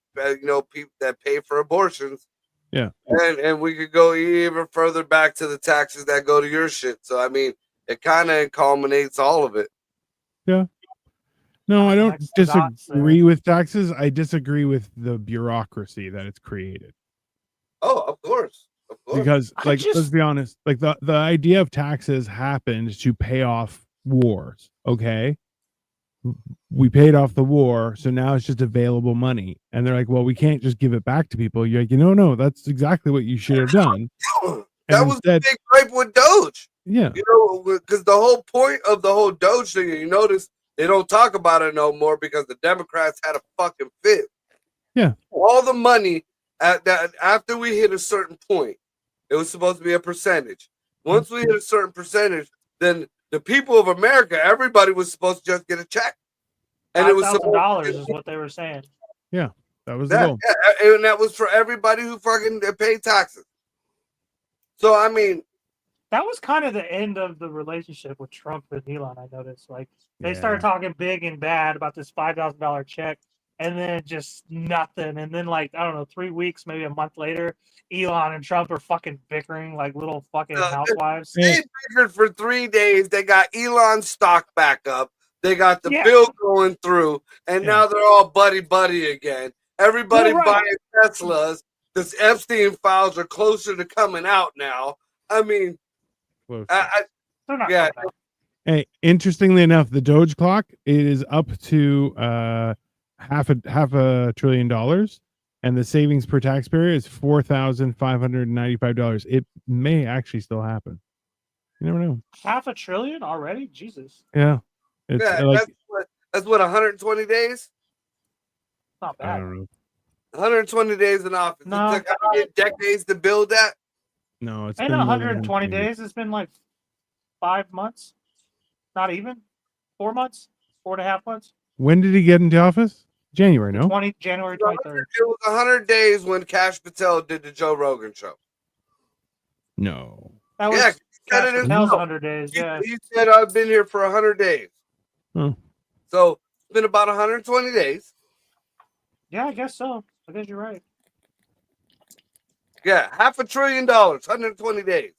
people that pay for abortions. Yeah. And we could go even further back to the taxes that go to your shit. So, I mean, it kind of culminates all of it. Yeah. No, I don't Next to that, disagree with taxes. I disagree with the bureaucracy that it's created. Oh, of course. Because, I let's just- be honest, the idea of taxes happened to pay off wars. Okay. We paid off the war, so now it's just available money. And they're like, well, we can't just give it back to people. You're like, no, that's exactly what you should have done. That was the big gripe with Doge. Yeah. Because the whole point of the whole Doge thing, and you notice they don't talk about it no more because the Democrats had a fucking fit. Yeah. All the money after we hit a certain point, it was supposed to be a percentage. Once we hit a certain percentage, then the people of America, everybody was supposed to just get a check. And it was $5,000 is what they were saying. Yeah. That was the goal. and that was for everybody who fucking paid taxes. So, I mean, That was kind of the end of the relationship with Trump and Elon. I noticed, like, they started talking big and bad about this $5,000 check, and then just nothing. And then, like, I don't know, 3 weeks, maybe a month later, Elon and Trump are fucking bickering like little fucking housewives. They bickered for 3 days. They got Elon's stock back up. They got the bill going through, and now they're all buddy again. Everybody buying Teslas. The Epstein files are closer to coming out now. I mean, Hey, interestingly enough, the Doge clock, it is up to half a trillion dollars, and the savings per taxpayer is $4,595. It may actually still happen. You never know. $500 billion already? Jesus, Yeah. It's Yeah, like that's what 120 days. not I bad. don't know. 120 days in office. No. It took how many decades to build that? No, it's Ain't been it more than 120 120 days? It's been like 5 months. Not even 4 months, 4.5 months. When did he get into office? January, no? January 23rd. It was 100 days when Cash Patel did the Joe Rogan show. No. That was Yeah, he said Cash it Patel's himself. 100 days. Yeah. He said I've been here for 100 days. Hmm. So it's been about 120 days. Yeah, I guess so. I guess you're right. Yeah, $500 billion, 120 days.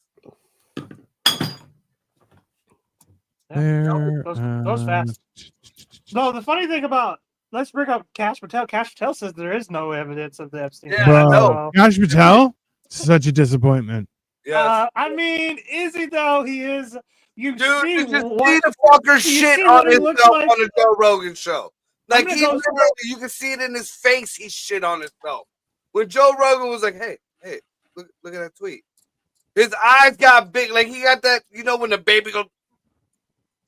There, Goes fast. No, the funny thing about let's bring up Cash Patel. Cash Patel says there is no evidence of the Epstein. Yeah, Bro, I know. Cash Patel, such a disappointment. Yes. I mean, is he though? He is. You Dude, see you just what? see the fucker you shit see on what he himself looks like? on the Joe Rogan show. Like gonna he go- literally, you can see it in his face. He shit on himself. When Joe Rogan was like, "Hey, look at that tweet." His eyes got big, like he got that. You know when the baby goes,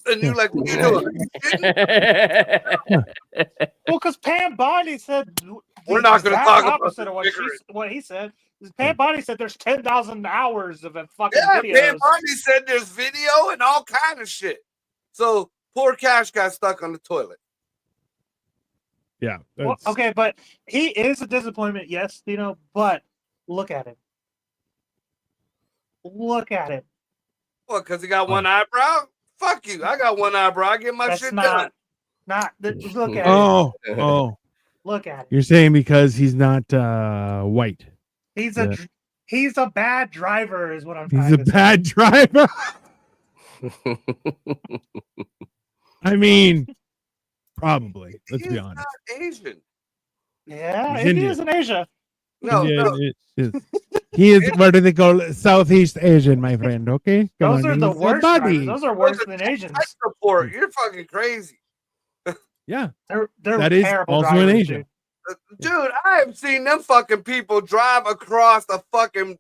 and you're like, "What you doing?" Well, because Pam Bondi said We're the not gonna exact talk about opposite of the what he said. Pam Bondi said there's 10,000 hours of fucking Yeah, videos. Pam Bondi said there's video and all kind of shit. So poor Cash got stuck on the toilet. Yeah. Well, that's- okay, but he is a disappointment, yes, but look at him. Look at it. What? Because he got one eyebrow? Fuck you! I got one eyebrow. I get my That's shit done. look at it. Oh, Look at it. you're saying because he's not white. He's Yeah. he's a bad driver, is what I'm He's trying a to say. bad driver. I mean, probably. Let's be He's honest. not Asian. Yeah, He's he Indian. is in Asia. No, Indian no. He is what do they call it? Southeast Asian, my friend. Okay, come Those on, are the he's a worst buddy. drivers. Those are worse than Asians. Tech support. You're fucking crazy. Yeah, They're that is terrible also drivers, in Asia. dude. Dude, I have seen them fucking people drive across a fucking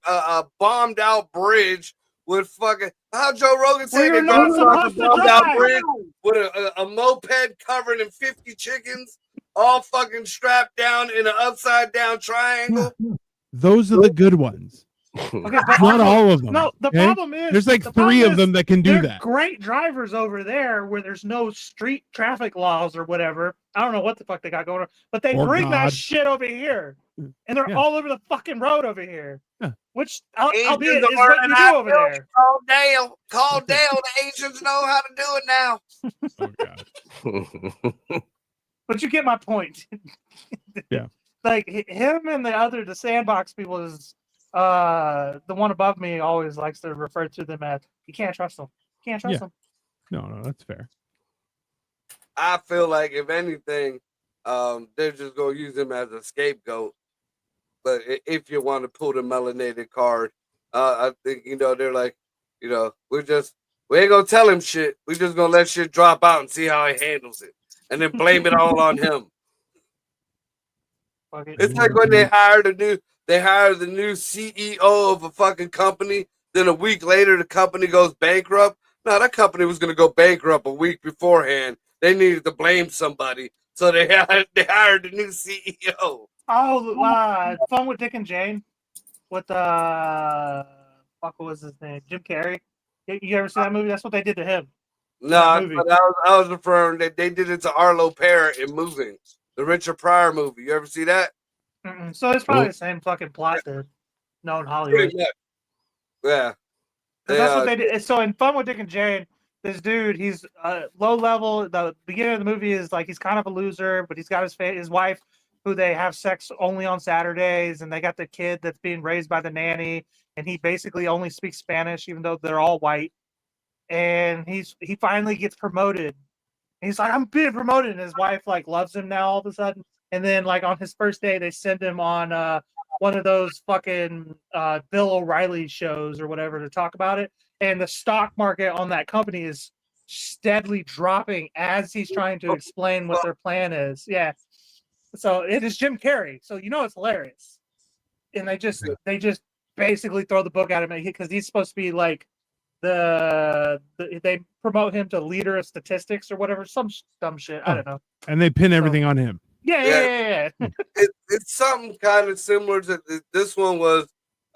bombed out bridge with fucking how Joe Rogan Well, said you're they not drove across a supposed to bombed out drive. bridge with a moped covered in 50 chickens, all fucking strapped down in an upside down triangle. Those are the good ones. Okay, but Not also- all of them. No, the okay? problem is There's like the 3 problem of them that can do they're that. great drivers over there where there's no street traffic laws or whatever. I don't know what the fuck they got going on, but they Or bring that God. shit over here, and they're Yeah. all over the fucking road over here. Yeah. Which, albeit, Asians is are what you learning do how over to do there. it. Call Dale. Call Dale. The Asians know how to do it now. Oh, God. But you get my point. Yeah. Like him and the sandbox people is the one above me always likes to refer to them as you can't trust them. Can't trust Yeah. them. No, that's fair. I feel like if anything, they're just gonna use him as a scapegoat. But if you want to pull the melanated card, I think they're like, we ain't gonna tell him shit. We just gonna let shit drop out and see how he handles it, and then blame it all on him. Fuck it. It's like when they hired the new CEO of a fucking company. Then a week later, the company goes bankrupt. No, that company was gonna go bankrupt a week beforehand. They needed to blame somebody, so they hired the new CEO. Oh, Fun with Dick and Jane with fuck, what was his name? Jim Carrey. You ever see that movie? That's what they did to him. No, movie. but I was referring that they did it to Arlo Parrott in Moving, the Richard Pryor movie. You ever see that? Mm-mm. So it's probably the same fucking plot to known Hollywood. Pretty much. Yeah. 'Cause that's what they did. So in Fun with Dick and Jane, this dude, he's low level. The beginning of the movie is like he's kind of a loser, but he's got his wife, who they have sex only on Saturdays, and they got the kid that's being raised by the nanny, and he basically only speaks Spanish, even though they're all white. And he finally gets promoted. And he's like, I'm being promoted, and his wife like loves him now all of a sudden. And then like on his first day, they send him on one of those fucking Bill O'Reilly shows or whatever to talk about it. And the stock market on that company is steadily dropping as he's trying to explain what their plan is. Yeah. So it is Jim Carrey. So it's hilarious. And they just basically throw the book at him because he's supposed to be like they promote him to leader of statistics or whatever, some dumb shit. I don't know. And they pin everything on him. Yeah. It's something kind of similar to this one. Was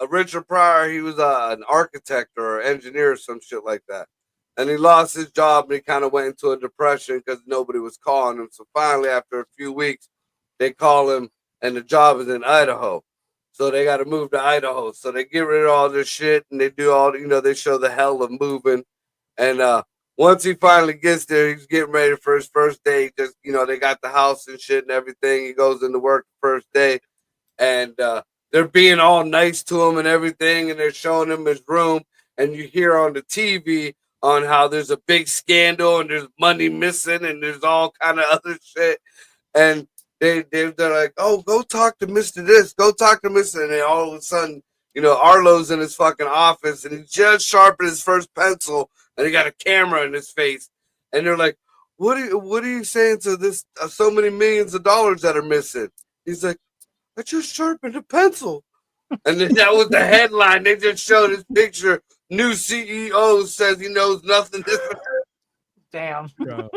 Richard Pryor. He was an architect or engineer or some shit like that, and he lost his job and he kind of went into a depression because nobody was calling him. So finally, after a few weeks, they call him, and the job is in Idaho. So they got to move to Idaho. So they get rid of all this shit and they do all, they show the hell of moving. And once he finally gets there, he's getting ready for his first day. Just, they got the house and shit and everything. He goes into work the first day and they're being all nice to him and everything. And they're showing him his room. And you hear on the TV on how there's a big scandal and there's money missing and there's all kind of other shit. And they're like, oh, go talk to Mr. This, go talk to Mr. And then all of a sudden, Arlo's in his fucking office and he just sharpened his first pencil and he got a camera in his face. And they're like, what are you saying to this? So many millions of dollars that are missing. He's like, I just sharpened a pencil. And then that was the headline. They just showed his picture. New CEO says he knows nothing. Damn. Bro.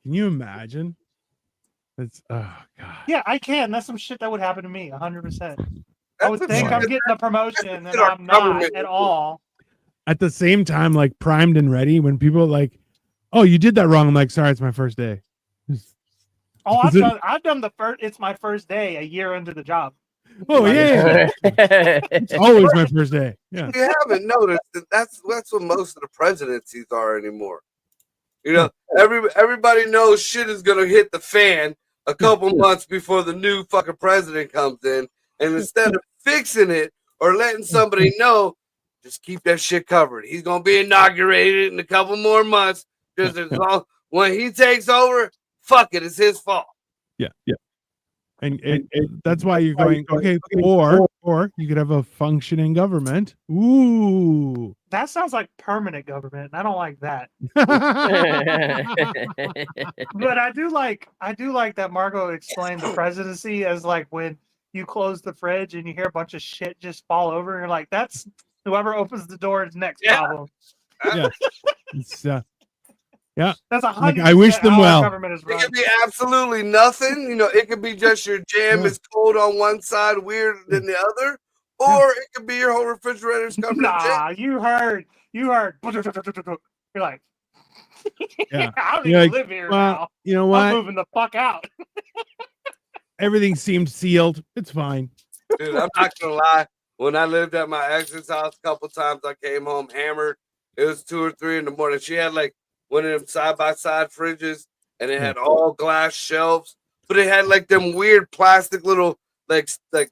Can you imagine? It's oh god. Yeah, I can. That's some shit that would happen to me 100%. I would think I'm getting a promotion and I'm not at all. At the same time, like primed and ready, when people are like, oh, you did that wrong. I'm like, sorry, it's my first day. Oh, I've done the first. It's my first day a year into the job. Oh yeah. It's always my first day. Yeah. You haven't noticed that's what most of the presidencies are anymore. Everybody knows shit is gonna hit the fan a couple months before the new fucking president comes in, and instead of fixing it or letting somebody know, just keep that shit covered. He's gonna be inaugurated in a couple more months. Just as long when he takes over, fuck it, it's his fault. Yeah. And that's why you're going, okay, or you could have a functioning government. Ooh. That sounds like permanent government, and I don't like that. But I do like that Margot explained the presidency as like when you close the fridge and you hear a bunch of shit just fall over, and you're like, that's whoever opens the door's next problem. Yeah. It's, yeah, that's I wish them well. It could be absolutely nothing. It could be just your jam is cold on one side, weird than the other, or it could be your whole refrigerator's covered in jam. You heard. You're like, yeah. I don't even live here now. You know what? I'm moving the fuck out. Everything seemed sealed. It's fine. Dude, I'm not gonna lie. When I lived at my ex's house a couple times, I came home hammered. It was 2 or 3 in the morning. She had like one of them side-by-side fridges, and it had all glass shelves, but it had like them weird plastic little like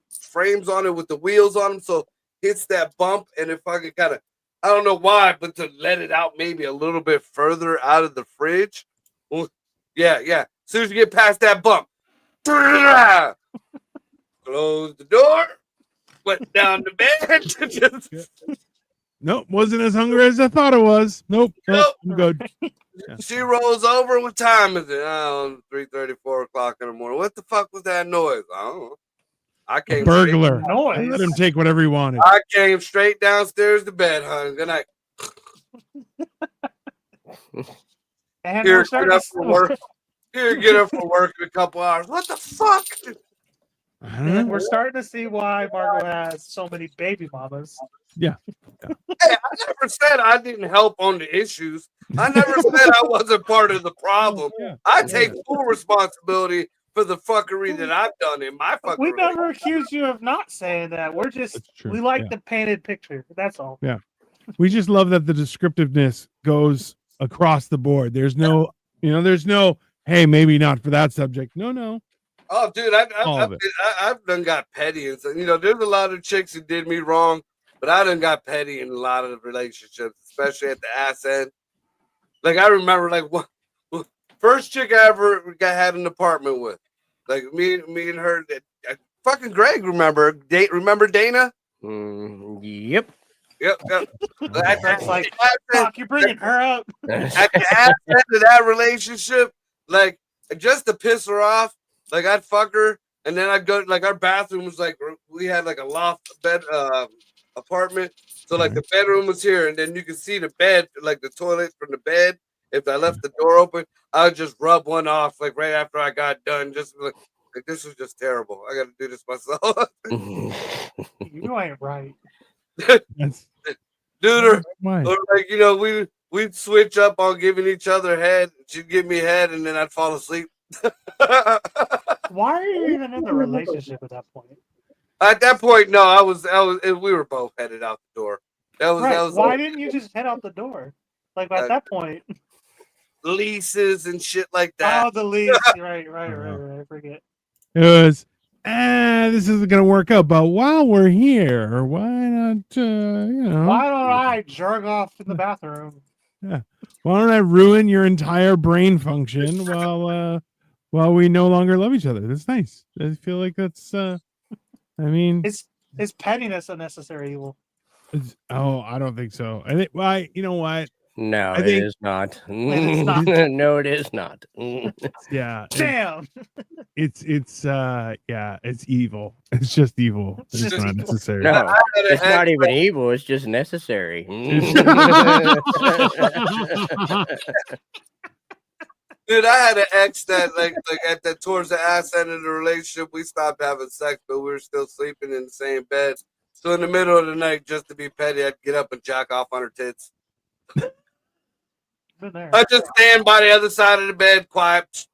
frames on it with the wheels on them, so hits that bump, and if I could kind of, I don't know why, but to let it out maybe a little bit further out of the fridge. Well, yeah. As soon as you get past that bump, close the door, went down the bed. Nope, wasn't as hungry as I thought it was. Nope. I'm good. Yeah. She rolls over. What time is it? 3:30, 4 o'clock in the morning. What the fuck was that noise? I don't know. I came burglar. Noise. Let him take whatever he wanted. I came straight downstairs to bed, honey. Good night. And Here, get up for work. Get up for work in a couple hours. What the fuck? And we're starting to see why Margot has so many baby mamas. Yeah. Hey, I never said I didn't help on the issues. I never said I wasn't part of the problem. I take full responsibility for the fuckery that I've done in my fucking We never accused you of not saying that. We're just, we like the painted picture. That's all. Yeah. We just love that the descriptiveness goes across the board. There's no, there's no, hey, maybe not for that subject. No. Oh, dude, I've done got petty. And so, there's a lot of chicks who did me wrong, but I done got petty in a lot of relationships, especially at the ass end. Like, I remember, first chick I ever had an apartment with. Like, me and her, fucking Greg, remember Dana? Yep. Yep. That's like, fuck, you're bringing her up. At the ass end of that relationship, like, just to piss her off, like, I'd fuck her, and then I'd go, like, our bathroom was like, we had like a loft bed, a apartment. So like the bedroom was here, and then you could see the bed, like the toilet from the bed. If I left the door open, I would just rub one off like right after I got done. Just like this was just terrible. I got to do this myself. You ain't right. That's Dude, why. or like we'd switch up on giving each other head. She'd give me head, and then I'd fall asleep. Why are you even in the relationship at that point? At that point, no, I was. We were both headed out the door. That was Why didn't you just head out the door? Like at that point, leases and shit like that. Oh, the lease. right. I forget. It was, this isn't gonna work out. But while we're here, why not? Why don't I jerk off in the bathroom? Why don't I ruin your entire brain function while we no longer love each other? That's nice. I feel like that's. I mean, is pettiness a necessary evil? I don't think so. I think. Well, you know what? No, I it think- is not. It's not. No, it is not. Yeah. Damn. It's evil. It's just evil. It's Just not evil. necessary. No, it's not even evil. It's just necessary. Dude, I had an ex that like at the towards the ass end of the relationship, we stopped having sex, but we were still sleeping in the same bed. So in the middle of the night, just to be petty, I'd get up and jack off on her tits. Been there. I just stand by the other side of the bed, quiet.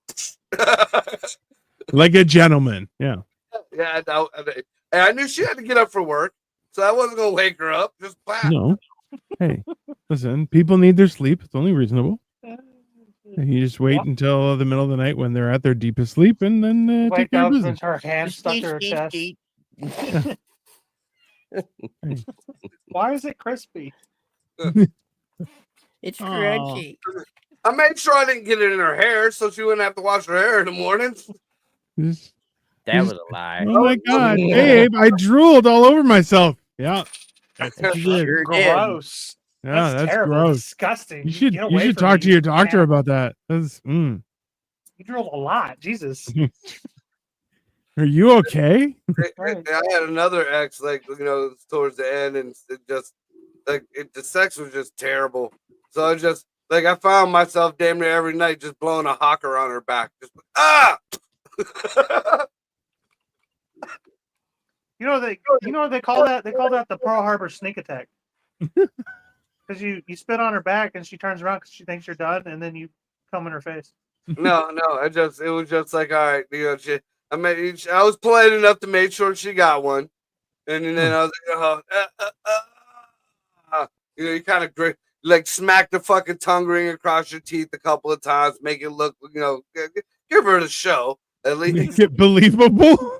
Like a gentleman. Yeah. Yeah, and I knew she had to get up for work, so I wasn't gonna wake her up. Just clap. No. Hey, listen, people need their sleep. It's only reasonable. You just wait until the middle of the night when they're at their deepest sleep and then take Wake care of up business. and her hand stuck to her chest. Why is it crispy? It's crunchy. I made sure I didn't get it in her hair, so she wouldn't have to wash her hair in the mornings. Just- That was a lie. oh my God, babe, I drooled all over myself. Yeah. That's what you did. Sure did. Gross. Yeah, that's terrible. gross. Disgusting. You should Get away from talk to me, your doctor man. about that. That's, You drilled a lot. Jesus. Are you okay? Right. I had another ex, like towards the end, and it just the sex was just terrible. So I just I found myself damn near every night just blowing a hawker on her back. Just They call that the Pearl Harbor sneak attack. Because you spit on her back and she turns around because she thinks you're done, and then you come in her face. No, it was just like, all right, I was polite enough to make sure she got one, and then I was like, you kind of like smack the fucking tongue ring across your teeth a couple of times, make it look, give her the show at least. Make it believable.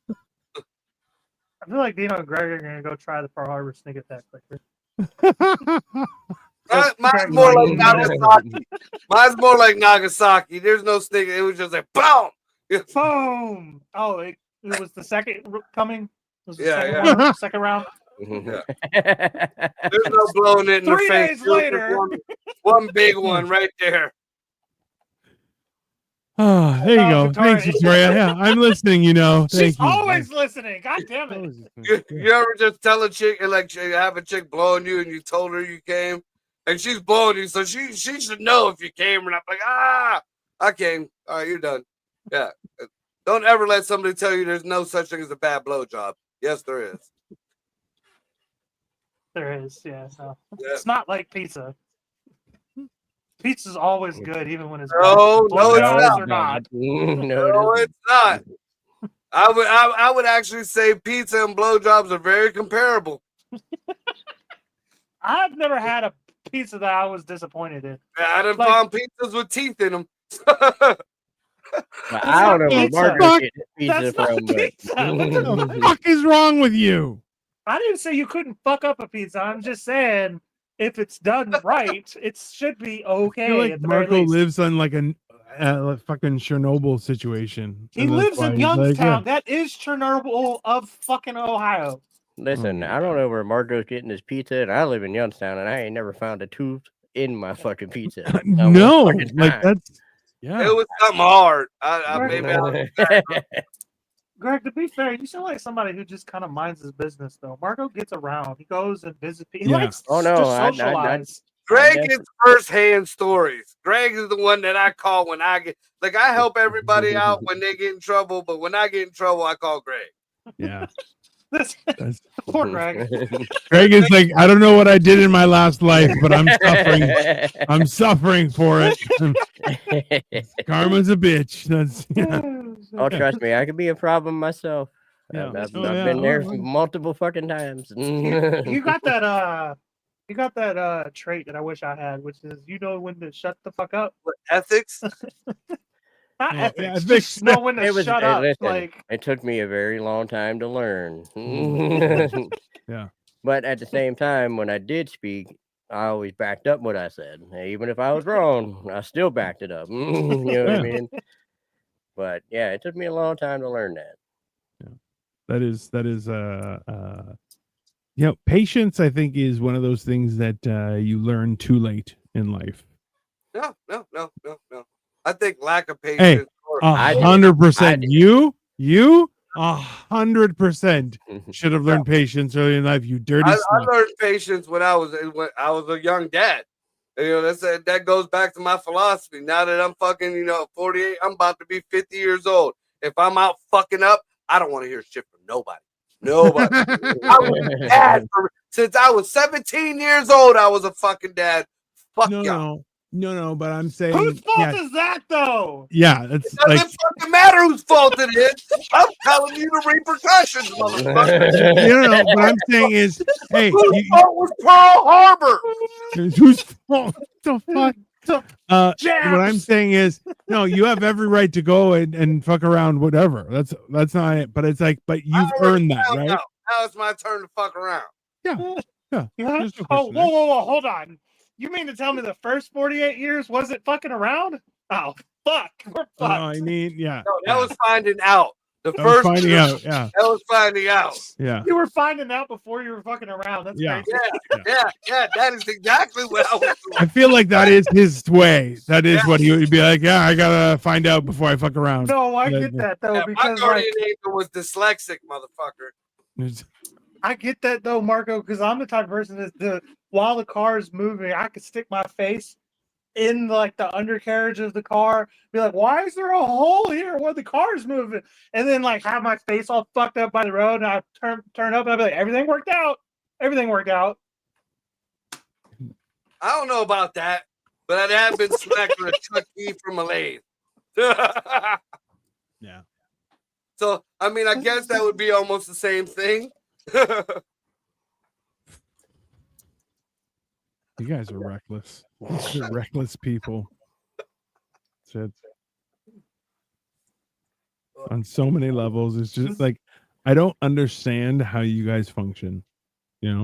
I feel like Dino and Greg are gonna go try the Pearl Harbor sneak attack quicker. Mine's more like Nagasaki. Mine's more like Nagasaki. There's no stick. It was just like boom. Boom! Oh, it was the second coming. It was the Yeah, second round. There's no blowing it in 3 the face. days later. One big one right there. Oh, there you go. Victoria. Thanks, Victoria. Yeah, I'm listening. Thank She's you. always listening. God damn it! You ever just tell a chick and you have a chick blowing you and you told her you came and she's blowing you, so she should know if you came or not. Like, I came. All right, you're done. Yeah. Don't ever let somebody tell you there's no such thing as a bad blowjob. Yes, there is. There is, yeah. No. Yeah. It's not like pizza. Pizza's always good, even when it's No, bad. no, it's Blowjobs not. are not. No, it's not. I would actually say pizza and blowjobs are very comparable. I've never had a pizza that I was disappointed in. I done Like- found pizzas with teeth in them. I don't know where Pizza. Margaret get his pizza That's not from, but pizza. What the fuck is wrong with you? I didn't say you couldn't fuck up a pizza. I'm just saying if it's done right, it should be I okay. feel like at the very Marco least. lives on like a fucking Chernobyl situation. He And that's lives why in he's like, Youngstown. That is Chernobyl of fucking Ohio. listen, I don't know where Marco's getting his pizza, and I live in Youngstown, and I ain't never found a tooth in my fucking pizza. Not one No, fucking like time. that's yeah. It was something hard. Right. Maybe I Greg, to be fair, you sound like somebody who just kind of minds his business, though. Marco gets around. He goes and visits people. He Yeah. likes Oh, no, to I- socialize. Greg definitely- gets first-hand stories. Greg is the one that I call when I get like I help everybody out when they get in trouble, but when I get in trouble, I call Greg. Yeah. This That's- poor Greg. Greg is like, I don't know what I did in my last life, but I'm suffering. I'm suffering for it. Karma's a bitch. That's yeah. Oh, trust me, I could be a problem myself. Yeah. I've Oh, I've yeah. been there Oh, yeah. multiple fucking times. You got that trait that I wish I had, which is you know when to shut the fuck up. But ethics, Not Yeah, ethics, yeah, just ethics. know when to It was- shut hey, up. listen, Like It took me a very long time to learn. Yeah. But at the same time, when I did speak, I always backed up what I said. Even if I was wrong, I still backed it up. You know what Yeah. I mean? But yeah, it took me a long time to learn that. That is you know, patience, I think, is one of those things that you learn too late in life. no. I think lack of patience. or- I did. 100%. did. You 100% should have learned patience early in life. You dirty I slut. learned patience when I was a young dad. And, you know, that goes back to my philosophy. Now that I'm fucking 48, I'm about to be 50 years old. If I'm out fucking up, I don't want to hear shit from nobody. Nobody. I was a dad since I was 17 years old. I was a fucking dad. Fuck y'all. No, but I'm saying, whose fault yeah, is that though? yeah, that's It doesn't like, fucking matter whose fault it is. I'm telling you the repercussions, motherfucker. no, what I'm saying is, hey, Whose fault was Pearl Harbor? whose fault? The fuck? What Japs. I'm saying is, no, you have every right to go and fuck around, whatever. That's not it. But it's like, but you've earned that, right? Now it's my turn to fuck around. Yeah. Yeah. There's no Oh, question there. whoa, hold on. You mean to tell me the first 48 years wasn't fucking around? Oh, fuck. We're fucked. I mean, yeah. No, that was finding out. The That was first finding year, out. Yeah, That was finding out. yeah. You were finding out before you were fucking around. That's Yeah. crazy. Yeah. That is exactly what I was doing. I feel like that is his way. That is what he would be like. Yeah, I gotta find out before I fuck around. No, I Yeah, get that though, Yeah, my because guardian like angel was dyslexic, motherfucker. I get that though, Marco, because I'm the type of person that while the car is moving, I could stick my face in like the undercarriage of the car, be like, why is there a hole here where the car is moving? And then like have my face all fucked up by the road, and I turn up and I'd be like, everything worked out. Everything worked out. I don't know about that, but I have been smacked with a Chuck E from a lathe. Yeah. So, I mean, I guess that would be almost the same thing. You guys are reckless. You're reckless people. Shit. On so many levels, it's just like I don't understand how you guys function. You know,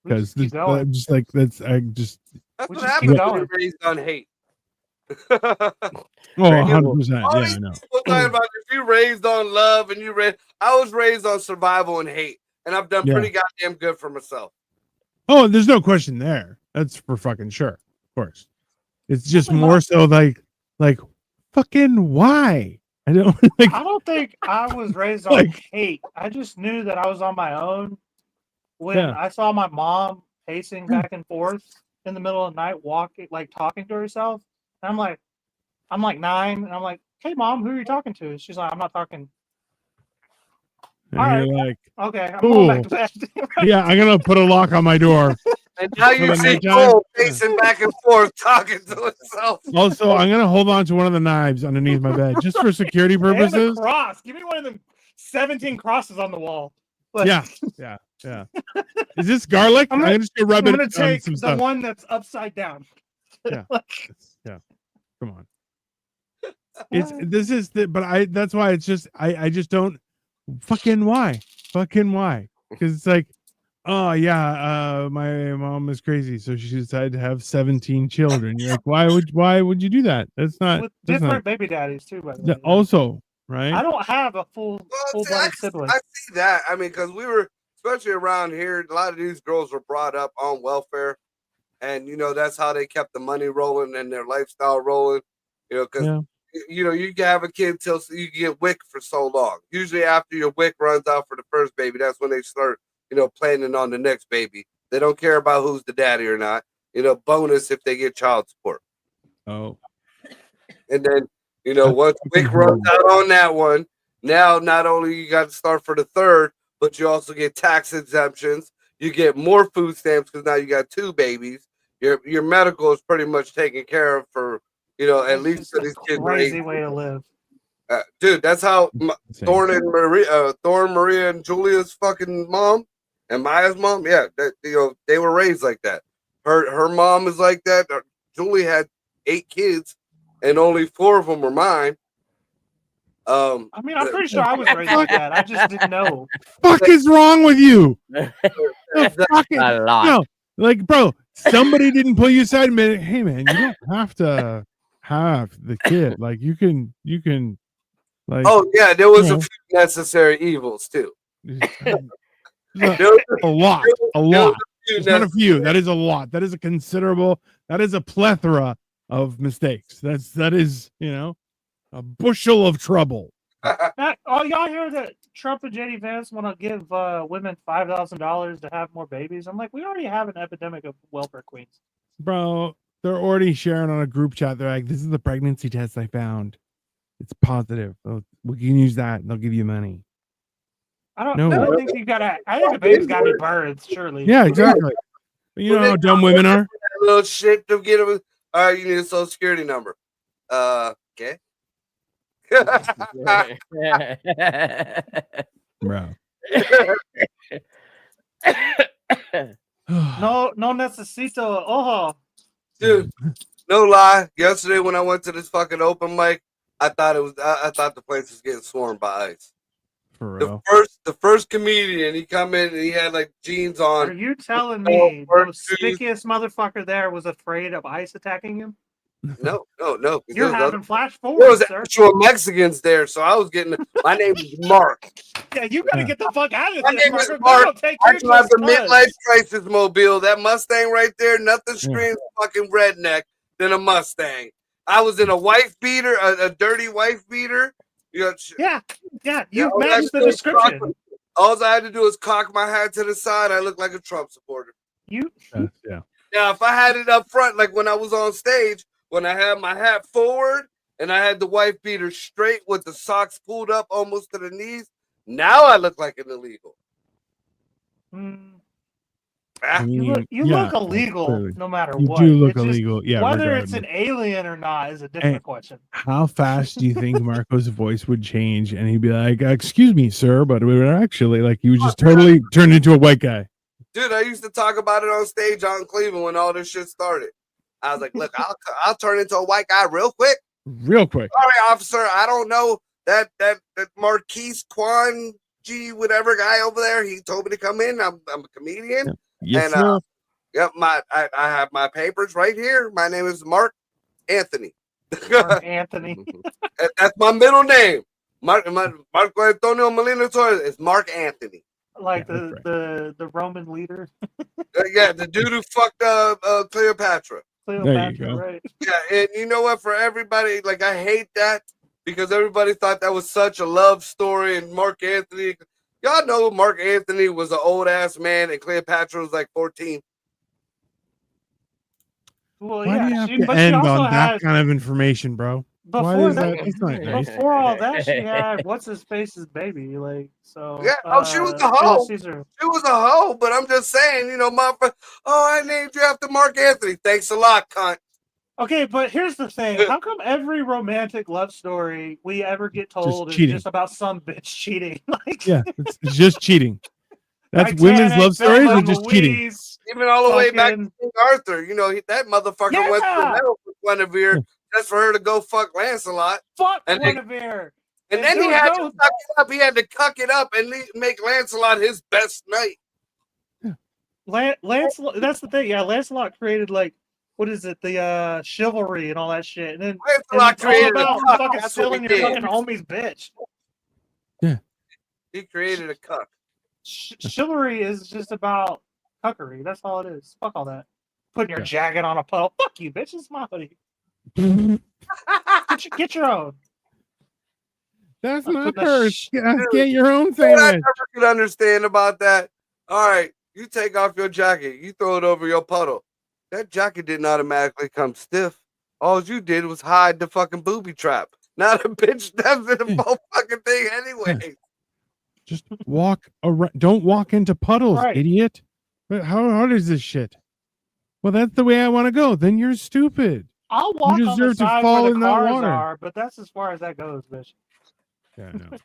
We because just keep going. just like that's I just That's We what just happens keep when going. you're raised on hate. oh Right. 100%. All Yeah, these I know. people talking about if you raised on love and I was raised on survival and hate, and I've done Yeah. pretty goddamn good for myself. Oh, there's no question there. That's for fucking sure. Of course. It's just Definitely more not. so like fucking why? I don't like I don't think I was raised on Like- hate. I just knew that I was on my own when Yeah. I saw my mom pacing back and forth in the middle of the night, walking, like talking to herself. And I'm like 9, and I'm like, "Hey, mom, who are you talking to?" She's like, "I'm not talking." and all right. you're like, Okay, I'm going back to bed. yeah, I'm gonna put a lock on my door. And now you For the see nighttime? Cole pacing back and forth, talking to himself. Also, I'm gonna hold on to one of the knives underneath my bed just for security And a purposes. cross. Give me one of them 17 crosses on the wall. Like, Yeah. Is this garlic? I'm I'm gonna- just gonna I'm rub it gonna on take some the stuff. one that's upside down. Yeah. Come on. That's why it's just I just don't fucking why because it's like, oh yeah, my mom is crazy, so she decided to have 17 children. You're like, why would you do that? That's not With that's different not baby daddies too, by the yeah, way. also right. I don't have a full Well, see, blooded sibling. I see that. I mean, because we were, especially around here, a lot of these girls were brought up on welfare. And, that's how they kept the money rolling and their lifestyle rolling. Because Yeah. you know, you can have a kid till you get WIC for so long. Usually after your WIC runs out for the first baby, that's when they start, you know, planning on the next baby. They don't care about who's the daddy or not. You know, bonus if they get child support. Oh, And then, you know, once WIC runs out on that one, now not only you got to start for the third, but you also get tax exemptions. You get more food stamps because now you got 2 babies. Your medical is pretty much taken care of for, you know, at It's least just for a these kids. crazy way to live. Dude, that's how insane. Thorne, Maria, and Julia's fucking mom and Maya's mom. Yeah, that, you know, they were raised like that. Her mom is like that. Julie had 8 kids, and only 4 of them were mine. I mean, I'm pretty sure I was raised like that. I just didn't know. Fuck is wrong with you? The fucking, A lot. no, like, bro, somebody didn't pull you aside and be like, hey man, you don't have to have the kid. Like you can like Oh yeah, there was you a know. few necessary evils too. there's There was a lot. there was It's not a few. That is a lot. That is a considerable. That is a plethora of mistakes. That is, you know, a bushel of trouble. Oh, y'all hear that Trump and JD Vance want to give women $5,000 to have more babies? I'm like, we already have an epidemic of welfare queens. Bro, they're already sharing on a group chat. They're like, this is the pregnancy test I found. It's positive. So we can use that and they'll give you money. I don't No. think you gotta. I think the baby's gotta be birthed, surely. Yeah, exactly. But you know how dumb women are? That little shit to get them. All right, you need a social security number. Okay. Bro. No necesito. Oh, Dude, no lie. Yesterday when I went to this fucking open mic, I thought the place was getting swarmed by ICE. For real. The first comedian, he come in and he had like jeans are on. you telling me work the shoes. stickiest motherfucker there was afraid of ICE attacking him? No. You're having flash There forward, was sir. actual Mexicans there, so I was getting. My name is Mark. Yeah, you gotta get the fuck out of My this, name is Mark. Mark. Don't take I your drive the just midlife crisis mobile. That Mustang right there, nothing screams fucking redneck than a Mustang. I was in a wife beater, a dirty wife beater. You know, Yeah, you all matched that the shit description. cock- All I had to do is cock my hat to the side. I looked like a Trump supporter. You Yeah. Now, if I had it up front, like when I was on stage, when I had my hat forward and I had the wife beater straight with the socks pulled up almost to the knees, now I look like an illegal. I mean, you yeah, look illegal clearly. no matter You what. do look It's just- illegal. Yeah. whether it's regardless. an alien or not is a different question. How fast do you think Marco's voice would change and he'd be like, excuse me, sir, but we were actually like, he was just totally turned into a white guy. Dude, I used to talk about it on stage out in Cleveland when all this shit started. I was like, look, I'll turn into a white guy real quick. Real quick. Sorry, officer, I don't know that Marquise Quan G whatever guy over there. He told me to come in. I'm a comedian. Yes, And, sir. Yep, I have my papers right here. My name is Mark Anthony. Mark Anthony. That's my middle name. Marco Antonio Molina Torres is Mark Anthony. Like Yeah, that's right. the Roman leader, Yeah, the dude who fucked Cleopatra. Cleopatra, go. right? Yeah, and you know what? For everybody, like I hate that because everybody thought that was such a love story. And Mark Anthony, y'all know Mark Anthony was an old ass man, and Cleopatra was like 14. Well, Why do you yeah, have she, to but she end also on that had kind of information, bro? Why before is that. that? That's not nice. Before all that, she had what's his face's baby, like so. Yeah, oh, she was a hoe. Julius Caesar. She was a hoe, but I'm just saying, you know, I named you after Mark Anthony. Thanks a lot, cunt. Okay, but here's the thing: how come every romantic love story we ever get told is cheating. just about some bitch cheating? Like, Yeah, it's just cheating. That's Titanic, women's love stories Thelma or just cheating? Louise, Even all the way back to fucking- King Arthur, you know, that motherfucker went to Yeah. hell for Guinevere just for her to go fuck Lancelot. Fuck And then- Guinevere. And then he dude, had no- to cuck it up. He had to cuck it up and make Lancelot his best knight. Lancelot. That's the thing. Yeah, Lancelot created like what is it? The chivalry and all that shit. And then Lancelot it's all created about a cuck. fucking That's what stealing he your did. fucking homie's bitch. He created a cuck. Chivalry is just about cuckery. That's all it is. Fuck all that. Putting your Yeah. jacket on a puddle. Fuck you, bitch. It's my hoodie. Get your own. That's That's not what the hers. sh- Get your own What I sandwich. never could understand about that. All right, you take off your jacket, you throw it over your puddle. That jacket didn't automatically come stiff. All you did was hide the fucking booby trap. Now the bitch steps in the whole fucking thing anyway. Just walk around. Don't walk into puddles, Right. idiot. But how hard is this shit? Well, that's the way I want to go. Then you're stupid. I'll walk on the deserve to side fall where in the that cars water. are, but that's as far as that goes, bitch. Yeah, no.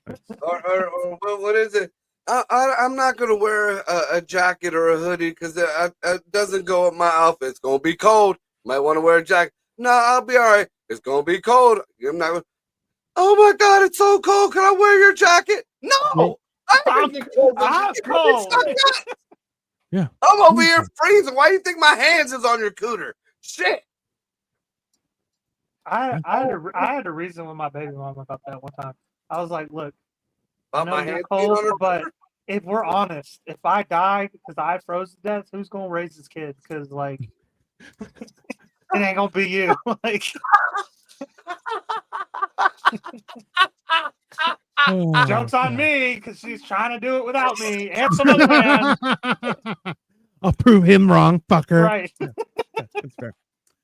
Or what is it? I'm not gonna wear a jacket or a hoodie because it doesn't go with my outfit. It's gonna be cold. Might want to wear a jacket. No, I'll be all right. It's gonna be cold. I'm not. Oh my god, it's so cold. Can I wear your jacket? No. Well, I'm cold. Yeah. I'm over here freezing. Why do you think my hands is on your cooter? Shit. I had a reason with my baby mom about that one time. I was like, look, I About know my you're hands being cold, on her but cooter? if we're honest, if I die because I froze to death, who's gonna raise his kid? Because like, it ain't gonna be you. Like, Oh, joke's on God. me because she's trying to do it without me and some other man. I'll prove him wrong, fucker. Right. That's fair.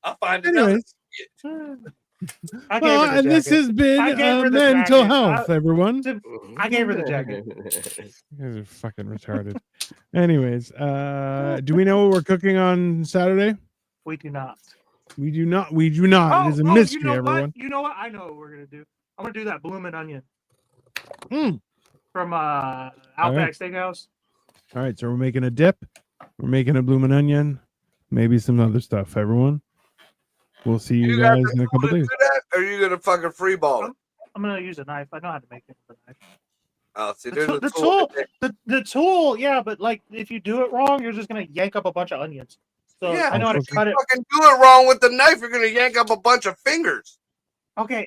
I'll find another. Anyways, I gave well, her the and this jacket. has been I gave her the mental jacket. health, everyone. I gave her the jacket. You guys are fucking retarded. Anyways, do we know what we're cooking on Saturday? We do not. We do not. We do not. It is a mystery, you know everyone. what? You know what? I know what we're gonna do. I'm gonna do that bloomin' onion Mm. from right. Outback Steakhouse. All right, so we're making a dip. We're making a bloomin' onion. Maybe some other stuff, everyone. We'll see you guys in a couple gonna days. do that, or are you gonna fucking free ball it? I'm gonna use a knife. I know how to make it with a knife. Oh, see, The there's tool- a the tool. tool- The tool, yeah, but like if you do it wrong, you're just gonna yank up a bunch of onions. So Yeah, I know how to okay. cut it. Fucking do it wrong with the knife, you're gonna yank up a bunch of fingers. Okay,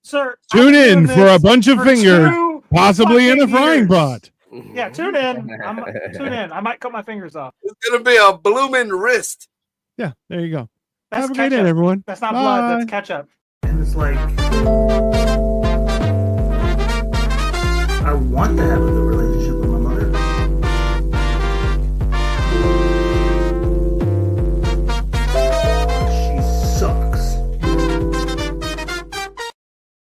sir. Tune I've been in doing for a this bunch of for fingers, 2 possibly in a fucking frying years. pot. Yeah, tune in. Tune in. I might cut my fingers off. It's gonna be a blooming wrist. Yeah, there you go. That's Have a great ketchup. day, everyone. That's not blood. Bye. That's ketchup. And it's like, I want to have a good relationship.